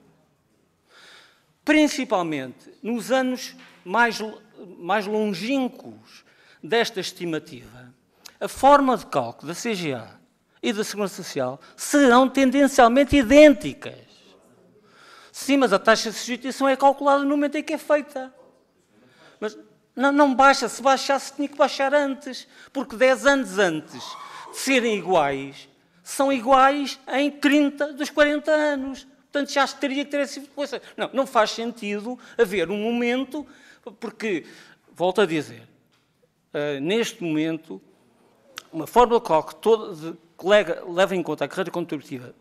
principalmente nos anos mais longínquos desta estimativa, a forma de cálculo da CGA e da Segurança Social serão tendencialmente idênticas. Sim, mas a taxa de substituição é calculada no momento em que é feita. Mas não baixa. Se baixasse, tinha que baixar antes. Porque 10 anos antes de serem iguais, são iguais em 30 dos 40 anos. portanto já teria que ter essa influência. Não, não faz sentido haver um momento, porque, volto a dizer, neste momento, uma fórmula que leva em conta a carreira contributiva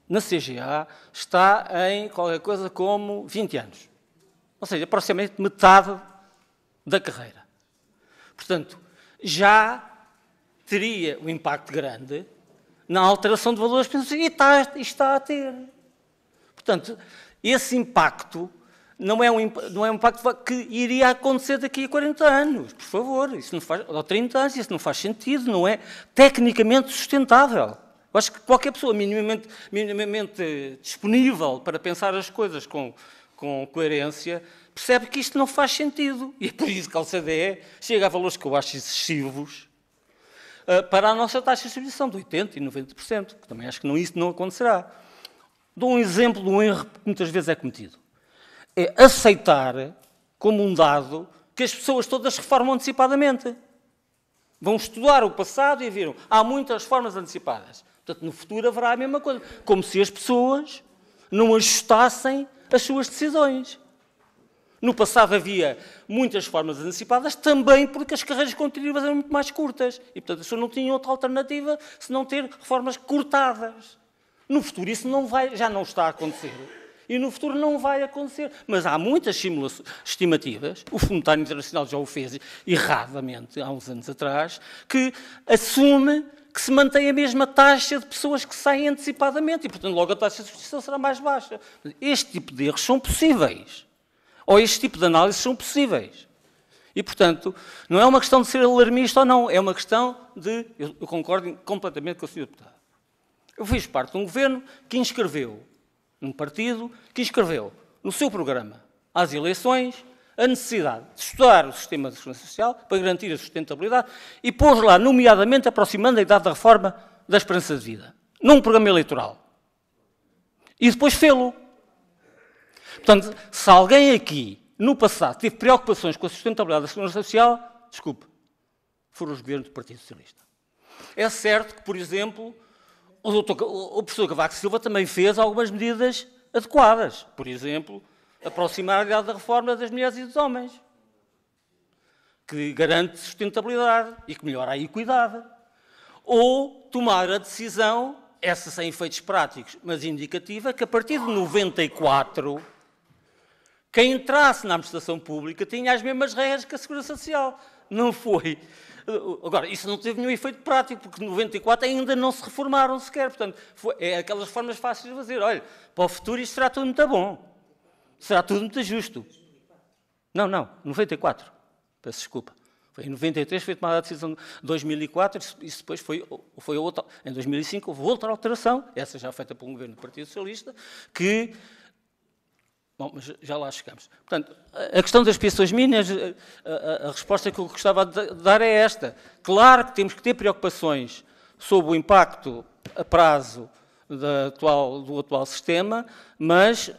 na CGA está em qualquer coisa como 20 anos. Ou seja, aproximadamente metade da carreira. Portanto, já teria um impacto grande na alteração de valores e está a ter. Portanto, esse impacto não é um impacto que iria acontecer daqui a 40 anos, por favor, isso não faz, ou 30 anos, isso não faz sentido, não é tecnicamente sustentável. Eu acho que qualquer pessoa minimamente disponível para pensar as coisas com coerência percebe que isto não faz sentido. E é por isso que a OCDE chega a valores que eu acho excessivos para a nossa taxa de distribuição de 80% e 90%, que também acho que isso não acontecerá. Dou um exemplo de um erro que muitas vezes é cometido. É aceitar como um dado que as pessoas todas reformam antecipadamente. Vão estudar o passado e viram, há muitas reformas antecipadas. Portanto, no futuro haverá a mesma coisa. Como se as pessoas não ajustassem as suas decisões. No passado havia muitas reformas antecipadas, também porque as carreiras contributivas eram muito mais curtas. E, portanto, as pessoas não tinham outra alternativa senão ter reformas cortadas. No futuro isso já não está a acontecer. E no futuro não vai acontecer. Mas há muitas estimativas, o Fundo Monetário Internacional já o fez erradamente há uns anos atrás, que assume que se mantém a mesma taxa de pessoas que saem antecipadamente e, portanto, logo a taxa de substituição será mais baixa. Este tipo de erros são possíveis. Ou este tipo de análises são possíveis. E, portanto, não é uma questão de ser alarmista ou não, é uma questão de... Eu concordo completamente com o Sr. Deputado. Eu fiz parte de um governo que inscreveu num partido que inscreveu no seu programa às eleições a necessidade de estudar o sistema de segurança social para garantir a sustentabilidade e pôs lá, nomeadamente, aproximando a idade da reforma da esperança de vida, num programa eleitoral. E depois fê-lo. Portanto, se alguém aqui, no passado, teve preocupações com a sustentabilidade da segurança social, desculpe, foram os governos do Partido Socialista. É certo que, por exemplo, o professor Cavaco Silva também fez algumas medidas adequadas. Por exemplo, aproximar a idade da reforma das mulheres e dos homens, que garante sustentabilidade e que melhora a equidade. Ou tomar a decisão, essa sem efeitos práticos, mas indicativa, que a partir de 94, quem entrasse na administração pública tinha as mesmas regras que a Segurança Social. Não foi... Agora, isso não teve nenhum efeito prático, porque em 94 ainda não se reformaram sequer. Portanto, é aquelas formas fáceis de fazer. Olha, para o futuro isto será tudo muito bom. Será tudo muito justo. Não, 94. Peço desculpa. Foi em 93 foi tomada a decisão de 2004, isso depois foi outra. Em 2005 houve outra alteração, essa já feita por um governo do Partido Socialista, que... Bom, mas já lá chegamos. Portanto, a questão das pensões mínimas, a resposta que eu gostava de dar é esta. Claro que temos que ter preocupações sobre o impacto a prazo do atual sistema, mas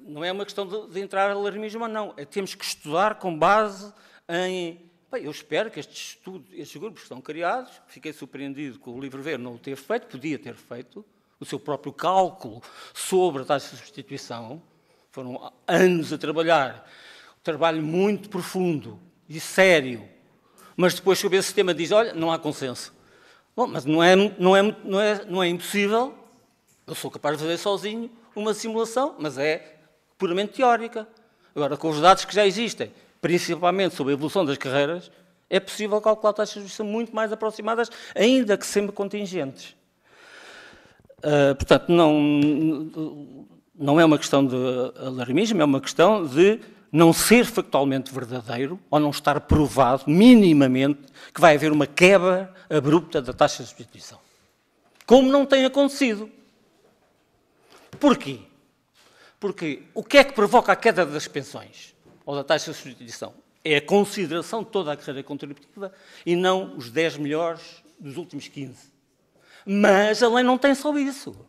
não é uma questão de entrar alarmismo ou não. Temos que estudar com base em... Bem, eu espero que estes grupos que estão criados, fiquei surpreendido com o Livre Verde não o ter feito, podia ter feito, o seu próprio cálculo sobre a taxa de substituição. Foram anos a trabalhar, um trabalho muito profundo e sério, mas depois sobre esse tema diz, olha, não há consenso. Bom, mas não é impossível, eu sou capaz de fazer sozinho uma simulação, mas é puramente teórica. Agora, com os dados que já existem, principalmente sobre a evolução das carreiras, é possível calcular taxas de justiça muito mais aproximadas, ainda que sempre contingentes. Portanto, não é uma questão de alarmismo, é uma questão de não ser factualmente verdadeiro ou não estar provado minimamente que vai haver uma quebra abrupta da taxa de substituição. Como não tem acontecido. Porquê? Porque o que é que provoca a queda das pensões ou da taxa de substituição? É a consideração de toda a carreira contributiva e não os 10 melhores dos últimos 15. Mas a lei não tem só isso.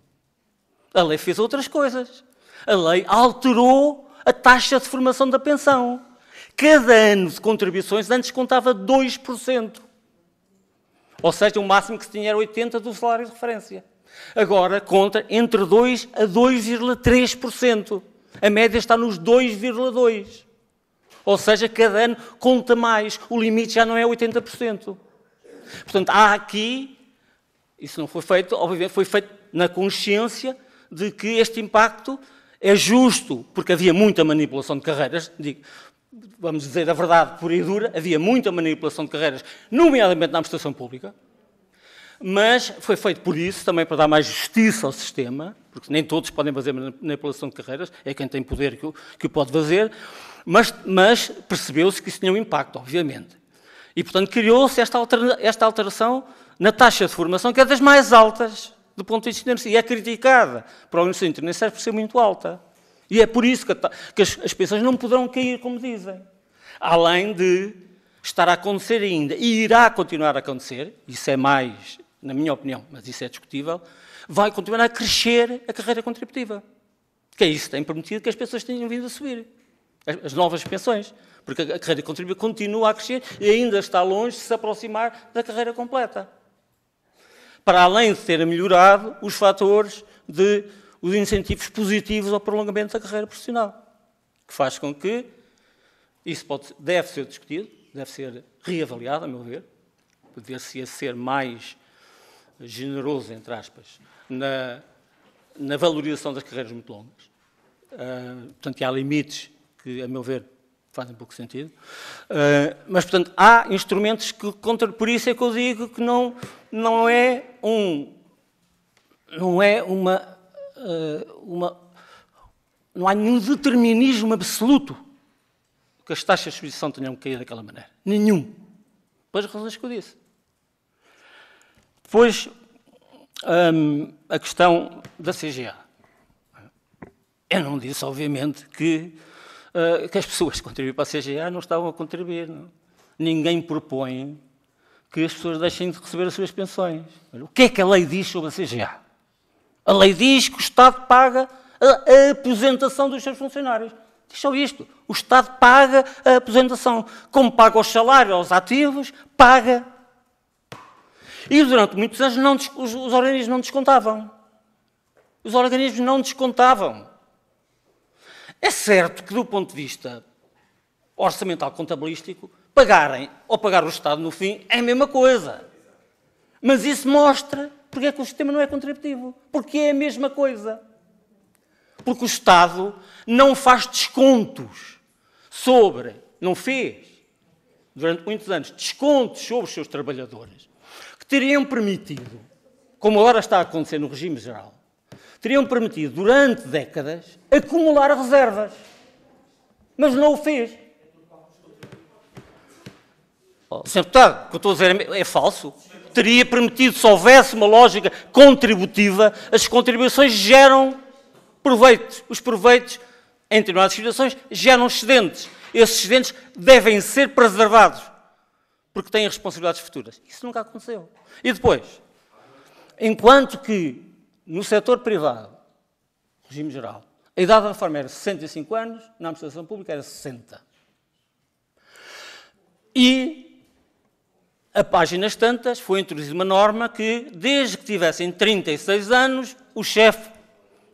A lei fez outras coisas. A lei alterou a taxa de formação da pensão. Cada ano de contribuições antes contava 2%. Ou seja, o máximo que se tinha era 80% do salário de referência. Agora conta entre 2% a 2,3%. A média está nos 2,2%. Ou seja, cada ano conta mais. O limite já não é 80%. Portanto, há aqui, isso não foi feito, obviamente foi feito na consciência de que este impacto é justo, porque havia muita manipulação de carreiras, vamos dizer a verdade pura e dura, havia muita manipulação de carreiras, nomeadamente na administração pública, mas foi feito por isso, também para dar mais justiça ao sistema, porque nem todos podem fazer manipulação de carreiras, é quem tem poder que o pode fazer, mas percebeu-se que isso tinha um impacto, obviamente. E, portanto, criou-se esta alteração na taxa de formação, que é das mais altas do ponto de vista financeiro, e é criticada para a Universidade Internacional por ser muito alta. E é por isso que as pensões não poderão cair, como dizem. Além de estar a acontecer ainda, e irá continuar a acontecer, isso é mais, na minha opinião, mas isso é discutível, vai continuar a crescer a carreira contributiva. Que é isso que tem permitido que as pessoas tenham vindo a subir. As novas pensões. Porque a carreira contributiva continua a crescer e ainda está longe de se aproximar da carreira completa. Para além de ter melhorado os fatores os incentivos positivos ao prolongamento da carreira profissional, que faz com que isso deve ser discutido, deve ser reavaliado, a meu ver, para ver se ia ser mais generoso, entre aspas, na valorização das carreiras muito longas. Portanto, há limites que, a meu ver, fazem pouco sentido. Mas, portanto, há instrumentos que, por isso é que eu digo que não há nenhum determinismo absoluto que as taxas de substituição tenham que cair daquela maneira. Nenhum. Pelas razões que eu disse. Depois, a questão da CGA. Eu não disse, obviamente, que as pessoas que contribuem para a CGA não estavam a contribuir. Não. Ninguém propõe que as pessoas deixem de receber as suas pensões. O que é que a lei diz sobre a CGA? A lei diz que o Estado paga a aposentação dos seus funcionários. Diz só isto. O Estado paga a aposentação. Como paga os salários aos ativos, paga. E durante muitos anos os organismos não descontavam. Os organismos não descontavam. É certo que, do ponto de vista orçamental contabilístico, pagarem ou pagar o Estado no fim é a mesma coisa. Mas isso mostra porque é que o sistema não é contributivo. Porque é a mesma coisa. Porque o Estado não faz descontos não fez, durante muitos anos, descontos sobre os seus trabalhadores, que teriam permitido, como agora está a acontecer no regime geral, teriam permitido, durante décadas, acumular reservas. Mas não o fez. Sr. Deputado, o que eu estou a dizer é falso. Teria permitido, se houvesse uma lógica contributiva, as contribuições geram proveitos. Os proveitos, em determinadas situações, geram excedentes. Esses excedentes devem ser preservados, porque têm responsabilidades futuras. Isso nunca aconteceu. E depois, enquanto que no setor privado, regime geral, a idade da reforma era 65 anos, na administração pública era 60. E, a páginas tantas, foi introduzida uma norma que, desde que tivessem 36 anos, o chefe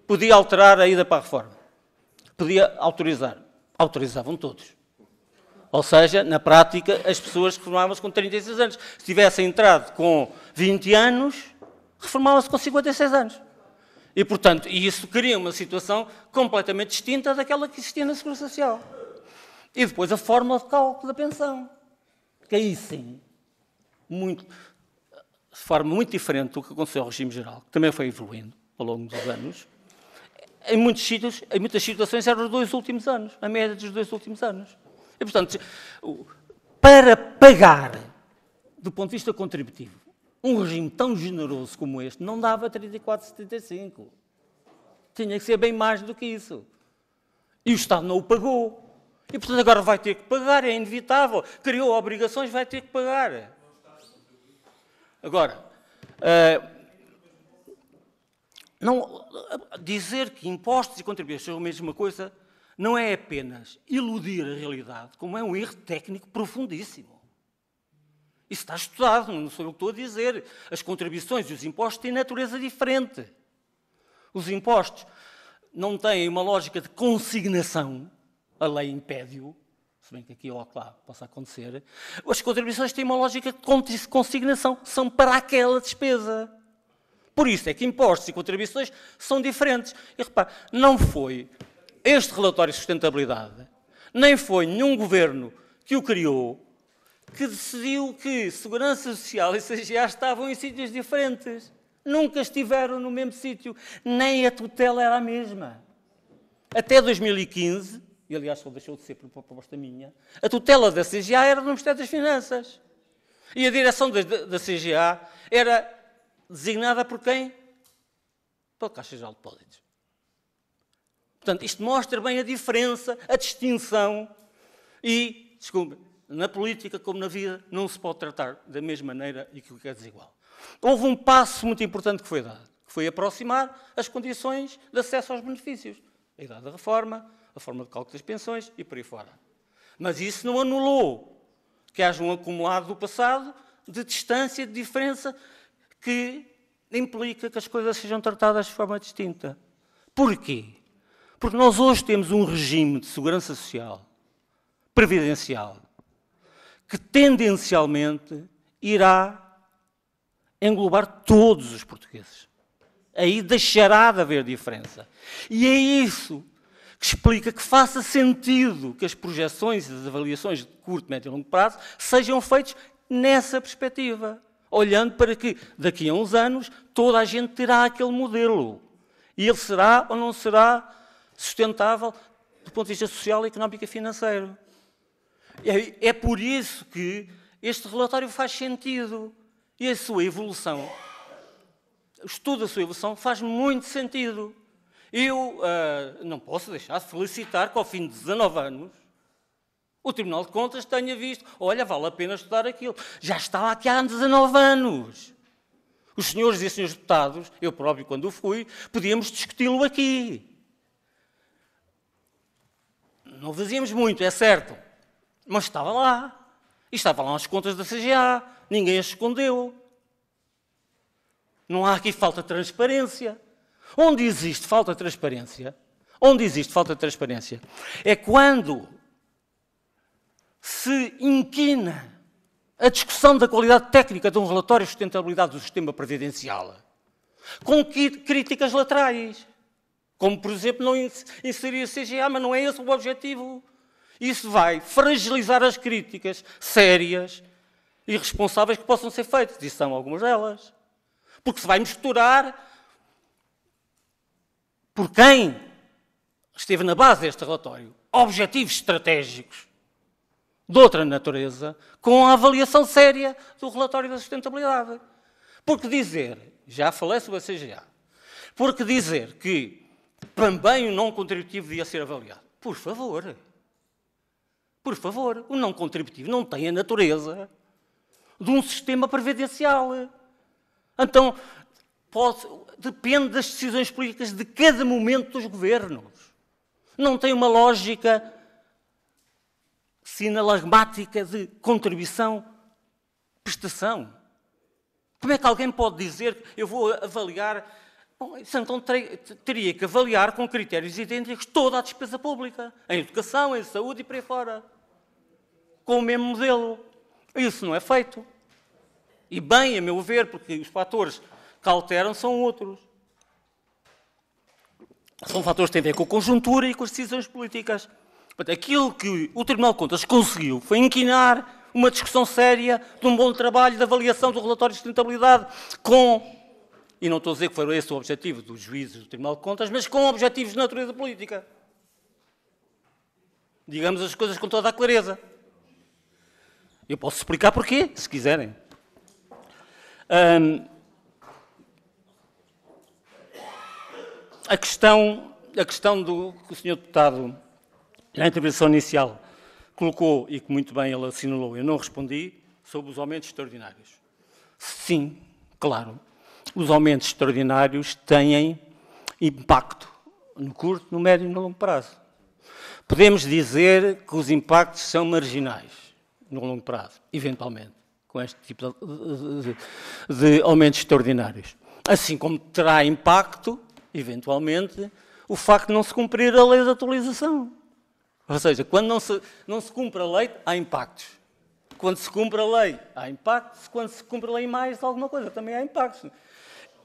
podia alterar a ida para a reforma. Podia autorizar. Autorizavam todos. Ou seja, na prática, as pessoas reformavam-se com 36 anos. Se tivessem entrado com 20 anos, reformavam-se com 56 anos. E, portanto, isso cria uma situação completamente distinta daquela que existia na Segurança Social. E depois a fórmula de cálculo da pensão. Que aí sim, de forma muito diferente do que aconteceu ao regime geral, que também foi evoluindo ao longo dos anos, em muitos sítios, em muitas situações eram os 2 últimos anos, a média dos 2 últimos anos. E, portanto, para pagar, do ponto de vista contributivo, um regime tão generoso como este não dava 34,75. Tinha que ser bem mais do que isso. E o Estado não o pagou. E, portanto, agora vai ter que pagar, é inevitável. Criou obrigações, vai ter que pagar. Agora, dizer que impostos e contribuições são a mesma coisa não é apenas iludir a realidade, como é um erro técnico profundíssimo. Isso está estudado, não sou eu que estou a dizer. As contribuições e os impostos têm natureza diferente. Os impostos não têm uma lógica de consignação, a lei impede-o, se bem que aqui ou lá possa acontecer. As contribuições têm uma lógica de consignação, são para aquela despesa. Por isso é que impostos e contribuições são diferentes. E repare, não foi este relatório de sustentabilidade, nem foi nenhum governo que o criou, que decidiu que Segurança Social e CGA estavam em sítios diferentes. Nunca estiveram no mesmo sítio, nem a tutela era a mesma. Até 2015, e aliás só deixou de ser por proposta minha, a tutela da CGA era do Ministério das Finanças. E a direção da CGA era designada por quem? Pela Caixa Geral de Depósitos. Portanto, isto mostra bem a diferença, a distinção e, desculpe, na política como na vida, não se pode tratar da mesma maneira e que é desigual. Houve um passo muito importante que foi dado, que foi aproximar as condições de acesso aos benefícios. A idade da reforma, a forma de cálculo das pensões e por aí fora. Mas isso não anulou que haja um acumulado do passado de distância, de diferença, que implica que as coisas sejam tratadas de forma distinta. Porquê? Porque nós hoje temos um regime de segurança social, previdencial, que tendencialmente irá englobar todos os portugueses. Aí deixará de haver diferença. E é isso que explica que faça sentido que as projeções e as avaliações de curto, médio e longo prazo sejam feitas nessa perspectiva, olhando para que, daqui a uns anos, toda a gente terá aquele modelo. E ele será ou não será sustentável do ponto de vista social, económico e financeiro. É por isso que este relatório faz sentido. E a sua evolução, o estudo da sua evolução faz muito sentido. Eu não posso deixar de felicitar que ao fim de 19 anos o Tribunal de Contas tenha visto, olha, vale a pena estudar aquilo. Já estava aqui há 19 anos. Os senhores e as senhores deputados, eu próprio quando fui, podíamos discuti-lo aqui. Não fazíamos muito, é certo, mas estava lá. E estavam lá as contas da CGA, ninguém as escondeu. Não há aqui falta de transparência. Onde existe falta de transparência? Onde existe falta de transparência? É quando se inquina a discussão da qualidade técnica de um relatório de sustentabilidade do sistema previdencial com críticas laterais. Como, por exemplo, não inserir a CGA, mas não é esse o objetivo. Isso vai fragilizar as críticas sérias e responsáveis que possam ser feitas, e são algumas delas. Porque se vai misturar por quem esteve na base deste relatório objetivos estratégicos de outra natureza com a avaliação séria do relatório da sustentabilidade. Porque dizer, já falei sobre a CGA, porque dizer que também o não contributivo devia ser avaliado, por favor, o não contributivo não tem a natureza de um sistema previdencial. Então, depende das decisões políticas de cada momento dos governos. Não tem uma lógica sinalagmática de contribuição, prestação. Como é que alguém pode dizer que eu vou avaliar? Bom, isso então teria que avaliar com critérios idênticos toda a despesa pública, em educação, em saúde e por aí fora, com o mesmo modelo. Isso não é feito. E bem, a meu ver, porque os fatores que alteram são outros. São fatores que têm a ver com a conjuntura e com as decisões políticas. Portanto, aquilo que o Tribunal de Contas conseguiu foi inquinar uma discussão séria de um bom trabalho de avaliação do relatório de sustentabilidade e não estou a dizer que foi esse o objetivo dos juízes do Tribunal de Contas, mas com objetivos de natureza política. Digamos as coisas com toda a clareza. Eu posso explicar porquê, se quiserem. A questão do que o Sr. Deputado, na intervenção inicial, colocou, e que muito bem ele assinalou, eu não respondi, sobre os aumentos extraordinários. Sim, claro, os aumentos extraordinários têm impacto no curto, no médio e no longo prazo. Podemos dizer que os impactos são marginais no longo prazo, eventualmente, com este tipo de aumentos extraordinários. Assim como terá impacto, eventualmente, o facto de não se cumprir a lei de atualização. Ou seja, quando não se cumpre a lei, há impactos. Quando se cumpre a lei, há impactos. Quando se cumpre a lei mais alguma coisa, também há impactos.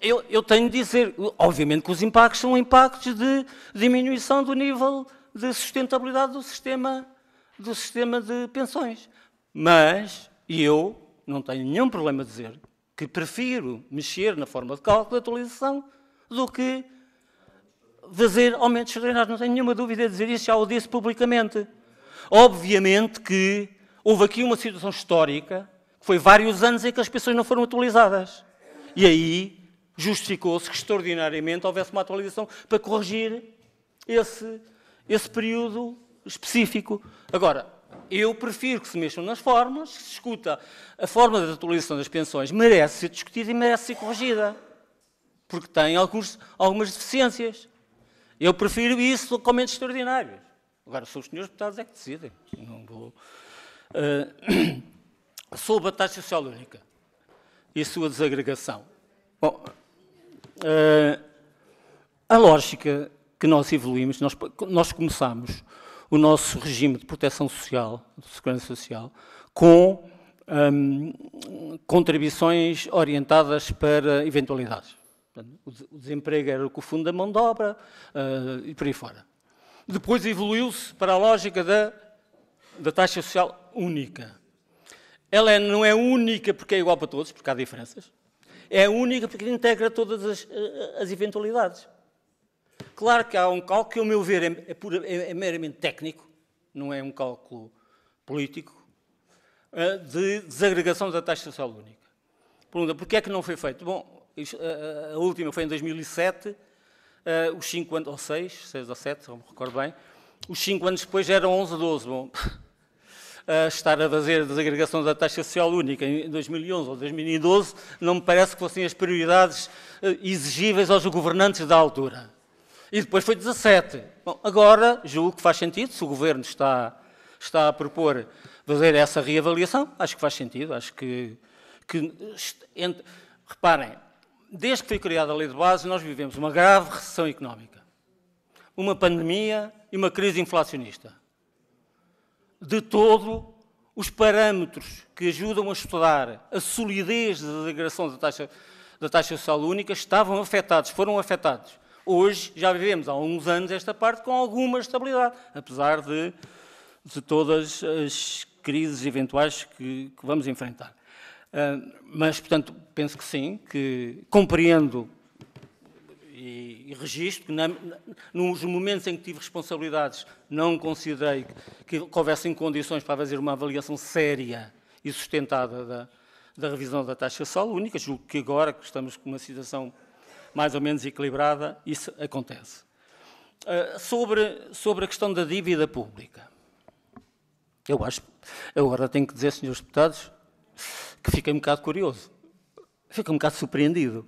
Eu tenho de dizer, obviamente que os impactos são impactos de diminuição do nível de sustentabilidade do sistema de pensões. Mas eu não tenho nenhum problema a dizer que prefiro mexer na forma de cálculo de atualização do que fazer aumentos extraordinários. Não tenho nenhuma dúvida de dizer isso, já o disse publicamente. Obviamente que houve aqui uma situação histórica, que foi vários anos em que as pensões não foram atualizadas. E aí justificou-se que extraordinariamente houvesse uma atualização para corrigir esse período específico. Agora, eu prefiro que se mexam nas formas, que se discuta a forma de atualização das pensões, merece ser discutida e merece ser corrigida, porque tem algumas deficiências. Eu prefiro isso com aumentos extraordinários. Agora, são os senhores deputados é que decidem. Não vou... Sobre a taxa social única e a sua desagregação. Bom, a lógica que nós evoluímos, nós começámos o nosso regime de proteção social, de segurança social, com contribuições orientadas para eventualidades. O desemprego era o fundo da mão de obra e por aí fora. Depois evoluiu-se para a lógica da taxa social única. Ela não é única porque é igual para todos, porque há diferenças. É única porque integra todas as eventualidades. Claro que há um cálculo que, ao meu ver, é meramente técnico, não é um cálculo político, de desagregação da taxa social única. Pergunta, porquê é que não foi feito? Bom, a última foi em 2007, os 5 anos, ou 6 ou 7, não me recordo bem, os 5 anos depois eram 11 ou 12. Bom, estar a fazer a desagregação da taxa social única em 2011 ou 2012 não me parece que fossem as prioridades exigíveis aos governantes da altura. E depois foi 17. Bom, agora, julgo que faz sentido, se o Governo está a propor fazer essa reavaliação, acho que faz sentido, acho que reparem, desde que foi criada a Lei de Base, nós vivemos uma grave recessão económica, uma pandemia e uma crise inflacionista. De todo, os parâmetros que ajudam a estudar a solidez da degradação da taxa social única foram afetados. Hoje, já vivemos há uns anos esta parte com alguma estabilidade, apesar de todas as crises eventuais que vamos enfrentar. Mas, portanto, penso que sim, que compreendo e registro que nos momentos em que tive responsabilidades não considerei que houvessem condições para fazer uma avaliação séria e sustentada da revisão da taxa social única. Julgo que agora que estamos com uma situação mais ou menos equilibrada, isso acontece. Sobre a questão da dívida pública, eu acho, agora tenho que dizer, senhores deputados, que fiquei um bocado curioso, fiquei um bocado surpreendido,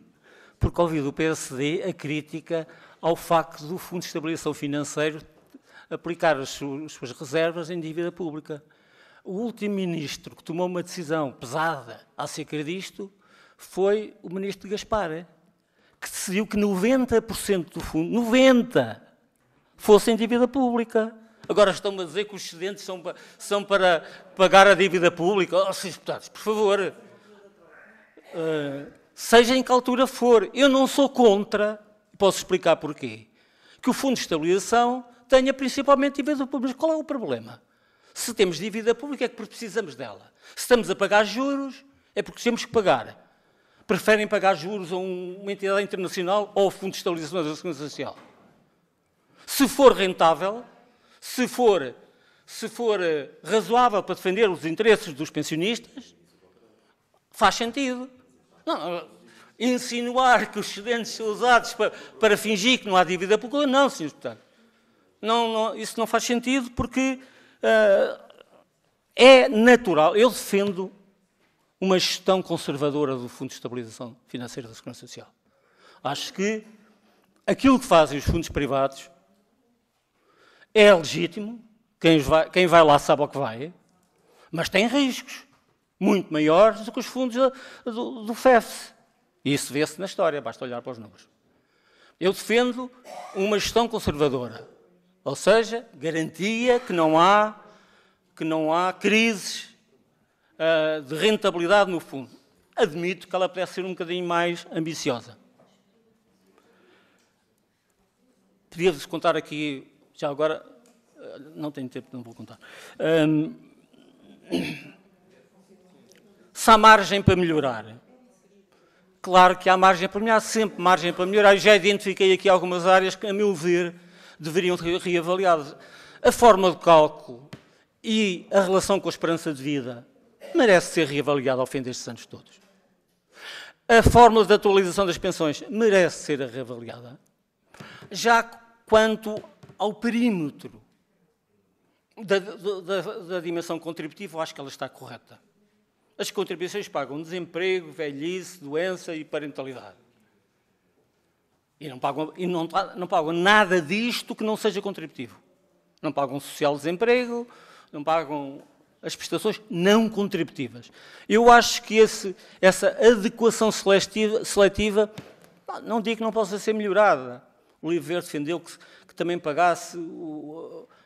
porque ouvi do PSD a crítica ao facto do Fundo de Estabilização Financeiro aplicar as suas reservas em dívida pública. O último ministro que tomou uma decisão pesada acerca disto foi o ministro Gaspar, que decidiu que 90% do fundo, 90%, fosse em dívida pública. Agora estão-me a dizer que os excedentes são para pagar a dívida pública. Oh, senhores deputados, por favor, seja em que altura for, eu não sou contra, posso explicar porquê, que o Fundo de Estabilização tenha principalmente dívida pública. Mas qual é o problema? Se temos dívida pública é que precisamos dela. Se estamos a pagar juros, é porque temos que pagar. Preferem pagar juros a uma entidade internacional ou ao Fundo de Estabilização da Segurança Social? Se for rentável, se for razoável para defender os interesses dos pensionistas, faz sentido. Não, insinuar que os excedentes são usados para fingir que não há dívida pública, não, senhor deputado. Não, isso não faz sentido porque é natural. Eu defendo uma gestão conservadora do Fundo de Estabilização Financeira da Segurança Social. Acho que aquilo que fazem os fundos privados é legítimo, quem vai lá sabe ao que vai, mas tem riscos. muito maiores do que os fundos do FEF. E isso vê-se na história, basta olhar para os números. Eu defendo uma gestão conservadora, ou seja, garantia que não há crises de rentabilidade no fundo. Admito que ela pudesse ser um bocadinho mais ambiciosa. Podia-vos contar aqui, já agora, não tenho tempo, não vou contar. Se há margem para melhorar, claro que há margem para melhorar, sempre margem para melhorar. Eu já identifiquei aqui algumas áreas que, a meu ver, deveriam ser reavaliadas. A forma de cálculo e a relação com a esperança de vida merece ser reavaliada ao fim destes anos todos. A fórmula de atualização das pensões merece ser reavaliada. Já quanto ao perímetro da dimensão contributiva, eu acho que ela está correta. As contribuições pagam desemprego, velhice, doença e parentalidade. E não pagam nada disto que não seja contributivo. Não pagam social-desemprego, não pagam as prestações não contributivas. Eu acho que essa adequação seletiva, não digo que não possa ser melhorada. O Livro Verde defendeu que também pagasse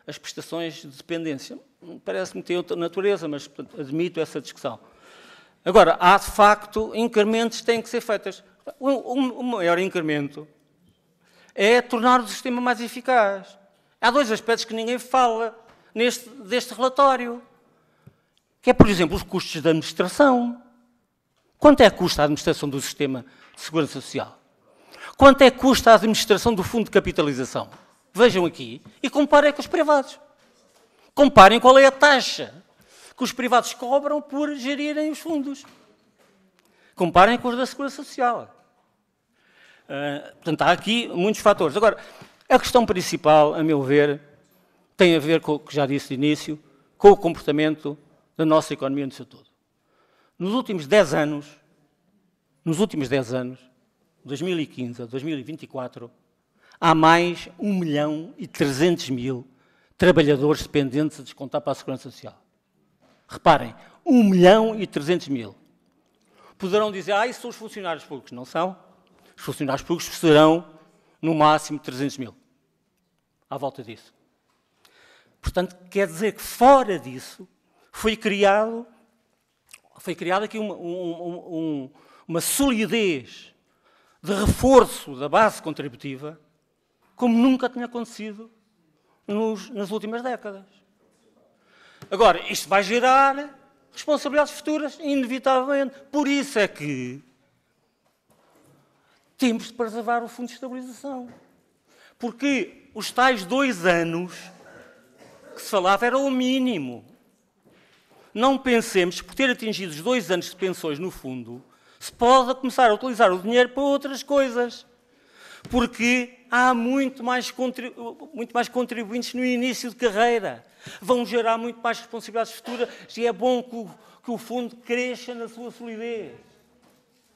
as prestações de dependência. Parece-me ter outra natureza, mas portanto, admito essa discussão. Agora, há de facto incrementos que têm que ser feitos. O maior incremento é tornar o sistema mais eficaz. Há dois aspectos que ninguém fala deste relatório, que é, por exemplo, os custos da administração. Quanto é que custa a administração do sistema de segurança social? Quanto é que custa a administração do fundo de capitalização? Vejam aqui e comparem com os privados. Comparem qual é a taxa que os privados cobram por gerirem os fundos. Comparem com os da segurança social. Portanto, há aqui muitos fatores. Agora, a questão principal, a meu ver, tem a ver com o que já disse de início, com o comportamento da nossa economia no seu todo. Nos últimos 10 anos, 2015 a 2024, há mais 1.300.000 trabalhadores dependentes a descontar para a Segurança Social. Reparem, 1.300.000. Poderão dizer, isso são os funcionários públicos. Não são. Os funcionários públicos serão, no máximo, 300.000. À volta disso. Portanto, quer dizer que fora disso foi criada aqui uma solidez de reforço da base contributiva como nunca tinha acontecido nas últimas décadas. Agora, isto vai gerar responsabilidades futuras, inevitavelmente. Por isso é que temos de preservar o Fundo de Estabilização. Porque os tais 2 anos que se falava era o mínimo. Não pensemos que por ter atingido os 2 anos de pensões no fundo, se pode começar a utilizar o dinheiro para outras coisas. Porque há muito mais contribuintes no início de carreira. Vão gerar muito mais responsabilidades futuras e é bom que o fundo cresça na sua solidez.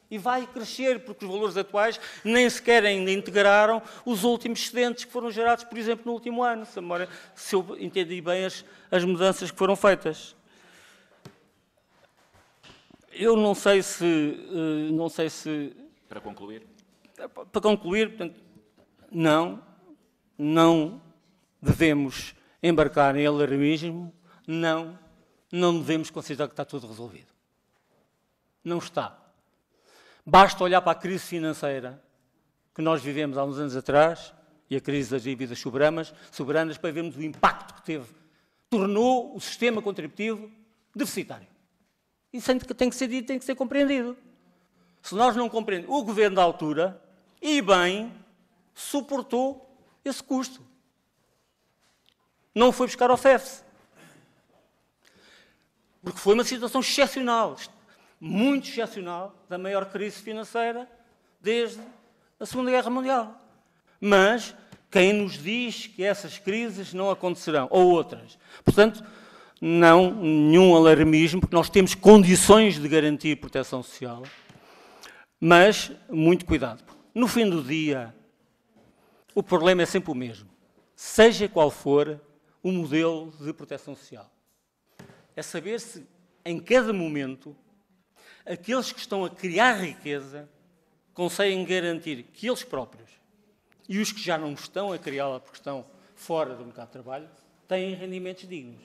E vai crescer, porque os valores atuais nem sequer ainda integraram os últimos excedentes que foram gerados, por exemplo, no último ano, se eu entendi bem as mudanças que foram feitas. Eu não sei se... Para concluir? Para concluir, portanto, não devemos embarcar em alarmismo, não devemos considerar que está tudo resolvido. Não está. Basta olhar para a crise financeira que nós vivemos há uns anos atrás e a crise das dívidas soberanas para vermos o impacto que teve. Tornou o sistema contributivo deficitário. Isso tem que ser dito, tem que ser compreendido. Se nós não compreendemos, o governo da altura, e bem, suportou esse custo. Não foi buscar ao FEF. Porque foi uma situação excepcional, muito excepcional, da maior crise financeira desde a Segunda Guerra Mundial. Mas quem nos diz que essas crises não acontecerão, ou outras? Portanto, nenhum alarmismo, porque nós temos condições de garantir proteção social, mas muito cuidado. No fim do dia, o problema é sempre o mesmo, seja qual for o modelo de proteção social. É saber se em cada momento, aqueles que estão a criar riqueza conseguem garantir que eles próprios e os que já não estão a criá-la porque estão fora do mercado de trabalho têm rendimentos dignos.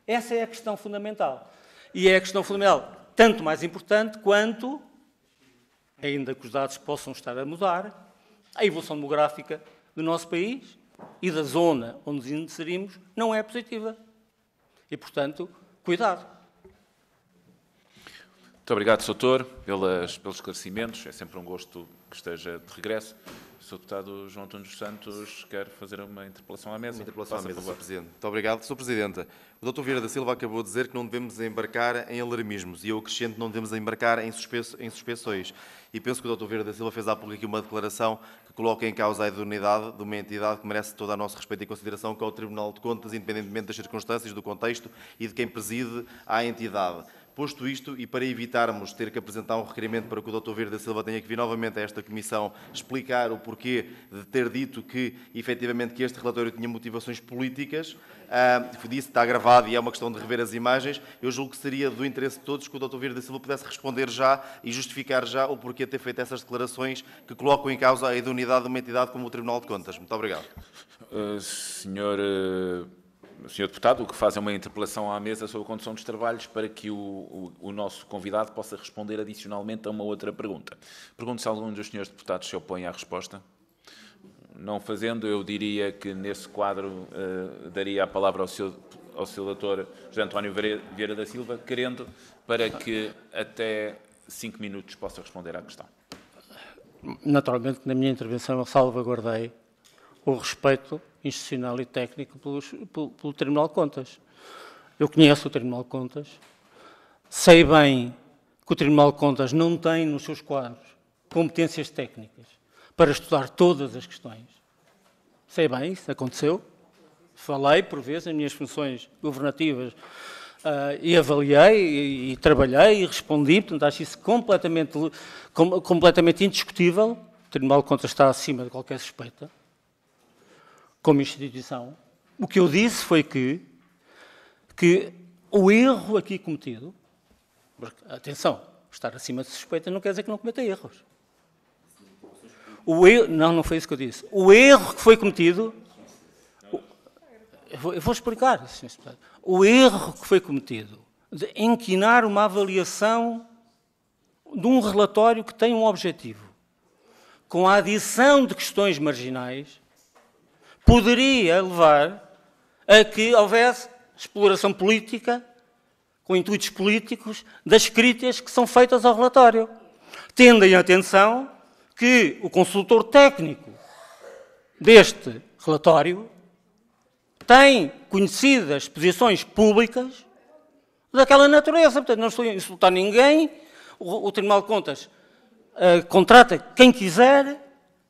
Essa é a questão fundamental. E é a questão fundamental, tanto mais importante quanto, ainda que os dados possam estar a mudar, a evolução demográfica do nosso país e da zona onde nos inserimos não é positiva. E, portanto, cuidado. Muito obrigado, Sr. Doutor, pelos esclarecimentos. É sempre um gosto que esteja de regresso. O Sr. Deputado João António dos Santos quer fazer uma interpelação à mesa. Uma interpelação à mesa, Sr. Presidente. Muito obrigado. Sr. Presidente, o Dr. Vieira da Silva acabou de dizer que não devemos embarcar em alarmismos e eu acrescento que não devemos embarcar em suspeições. E penso que o Dr. Vieira da Silva fez há pouco aqui uma declaração que coloca em causa a idoneidade de uma entidade que merece todo o nosso respeito e consideração, que é o Tribunal de Contas, independentemente das circunstâncias, do contexto e de quem preside a entidade. Posto isto, e para evitarmos ter que apresentar um requerimento para que o Dr. Vieira da Silva tenha que vir novamente a esta Comissão explicar o porquê de ter dito que, efetivamente, que este relatório tinha motivações políticas, disse, está gravado e é uma questão de rever as imagens, eu julgo que seria do interesse de todos que o Dr. Vieira da Silva pudesse responder já e justificar já o porquê de ter feito essas declarações que colocam em causa a idoneidade de uma entidade como o Tribunal de Contas. Muito obrigado. Senhor Deputado, o que faz é uma interpelação à mesa sobre a condução dos trabalhos para que o nosso convidado possa responder adicionalmente a uma outra pergunta. Pergunto se algum dos senhores deputados se opõe à resposta. Não fazendo, eu diria que nesse quadro daria a palavra ao seu doutor José António Vieira da Silva, querendo para que até 5 minutos possa responder à questão. Naturalmente, na minha intervenção, eu salvaguardei o respeito institucional e técnico pelo Tribunal de Contas. Eu conheço o Tribunal de Contas, sei bem que o Tribunal de Contas não tem nos seus quadros competências técnicas para estudar todas as questões. Sei bem, isso aconteceu. Falei, por vezes, nas minhas funções governativas e avaliei, e trabalhei, e respondi. Portanto, acho isso completamente indiscutível. O Tribunal de Contas está acima de qualquer suspeita, como instituição. O que eu disse foi que o erro aqui cometido, atenção, estar acima de suspeita não quer dizer que não cometa erros. Não foi isso que eu disse. O erro que foi cometido, eu vou explicar, Sr. Deputado. O erro que foi cometido de inquinar uma avaliação de um relatório que tem um objetivo, com a adição de questões marginais, poderia levar a que houvesse exploração política, com intuitos políticos, das críticas que são feitas ao relatório. Tendo em atenção que o consultor técnico deste relatório tem conhecidas posições públicas daquela natureza. Portanto, não estou a insultar ninguém. O Tribunal de Contas contrata quem quiser.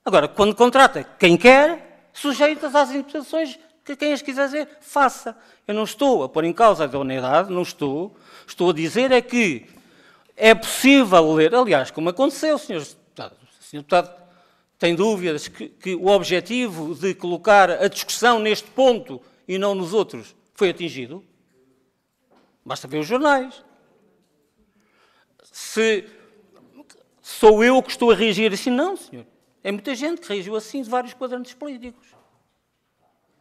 Agora, quando contrata quem quer, sujeitas às interpretações que quem as quiser dizer, faça. Eu não estou a pôr em causa a idoneidade, não estou. Estou a dizer é que é possível ler, aliás, como aconteceu, Sr. Deputado. O Sr. Deputado tem dúvidas que o objetivo de colocar a discussão neste ponto e não nos outros foi atingido? Basta ver os jornais. Se sou eu que estou a reagir assim, não, senhor. É muita gente que reagiu assim de vários quadrantes políticos.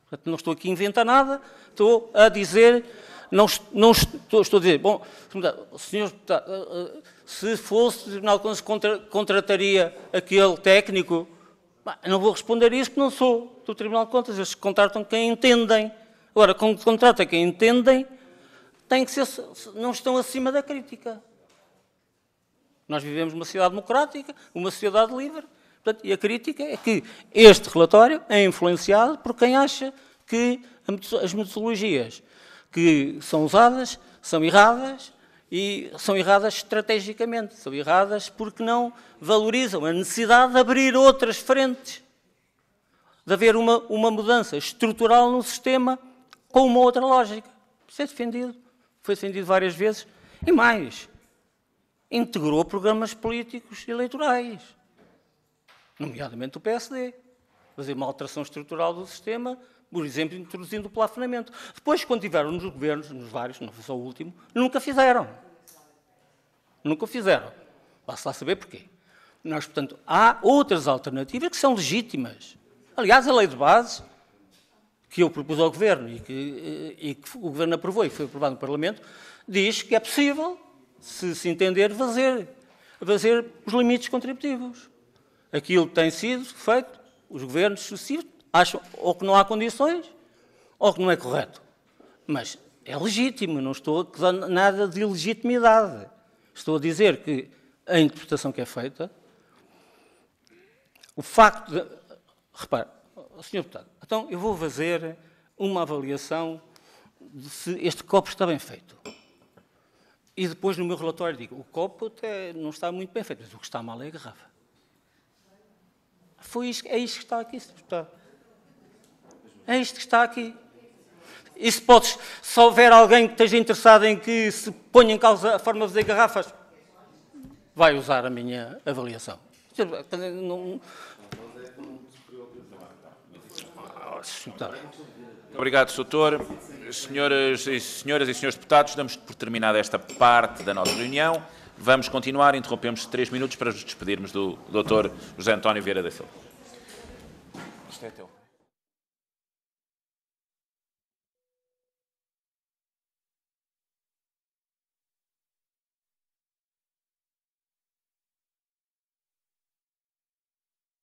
Portanto, não estou aqui a inventar nada, estou a dizer, estou a dizer, bom, senhor deputado, se fosse o Tribunal de Contas contrataria aquele técnico, não vou responder isso porque não sou do Tribunal de Contas, eles contratam quem entendem. Agora, quando contratam quem entendem, tem que ser, não estão acima da crítica. Nós vivemos numa sociedade democrática, uma sociedade livre. Portanto, e a crítica é que este relatório é influenciado por quem acha que as metodologias que são usadas são erradas e são erradas estrategicamente. São erradas porque não valorizam a necessidade de abrir outras frentes, de haver uma mudança estrutural no sistema com uma outra lógica. Isso é defendido. Foi defendido várias vezes. E mais, integrou programas políticos eleitorais, nomeadamente o PSD. Fazer uma alteração estrutural do sistema por exemplo, introduzindo o plafonamento. Depois, quando tiveram nos governos, nos vários, não foi só o último, nunca fizeram. Nunca fizeram. Basta lá saber porquê. Nós, portanto, há outras alternativas que são legítimas. Aliás, a lei de base que eu propus ao Governo e que o Governo aprovou e que foi aprovado no Parlamento, diz que é possível, se entender, fazer os limites contributivos. Aquilo tem sido feito, os governos sucessivos acham ou que não há condições ou que não é correto. Mas é legítimo, não estou a acusar nada de ilegitimidade. Estou a dizer que a interpretação que é feita, o facto de... Repare, Sr. Deputado, então eu vou fazer uma avaliação de se este copo está bem feito. E depois no meu relatório digo, o copo até não está muito bem feito, mas o que está mal é a garrafa. É isto que está aqui, Sr. Deputado. É isto que está aqui. E se houver alguém que esteja interessado em que se ponha em causa a forma de fazer garrafas, vai usar a minha avaliação. Não... Obrigado, Doutor. Senhoras e senhores deputados, damos por terminada esta parte da nossa reunião. Vamos continuar, interrompemos 3 minutos para nos despedirmos do Dr. José António Vieira da Silva. Isto é teu.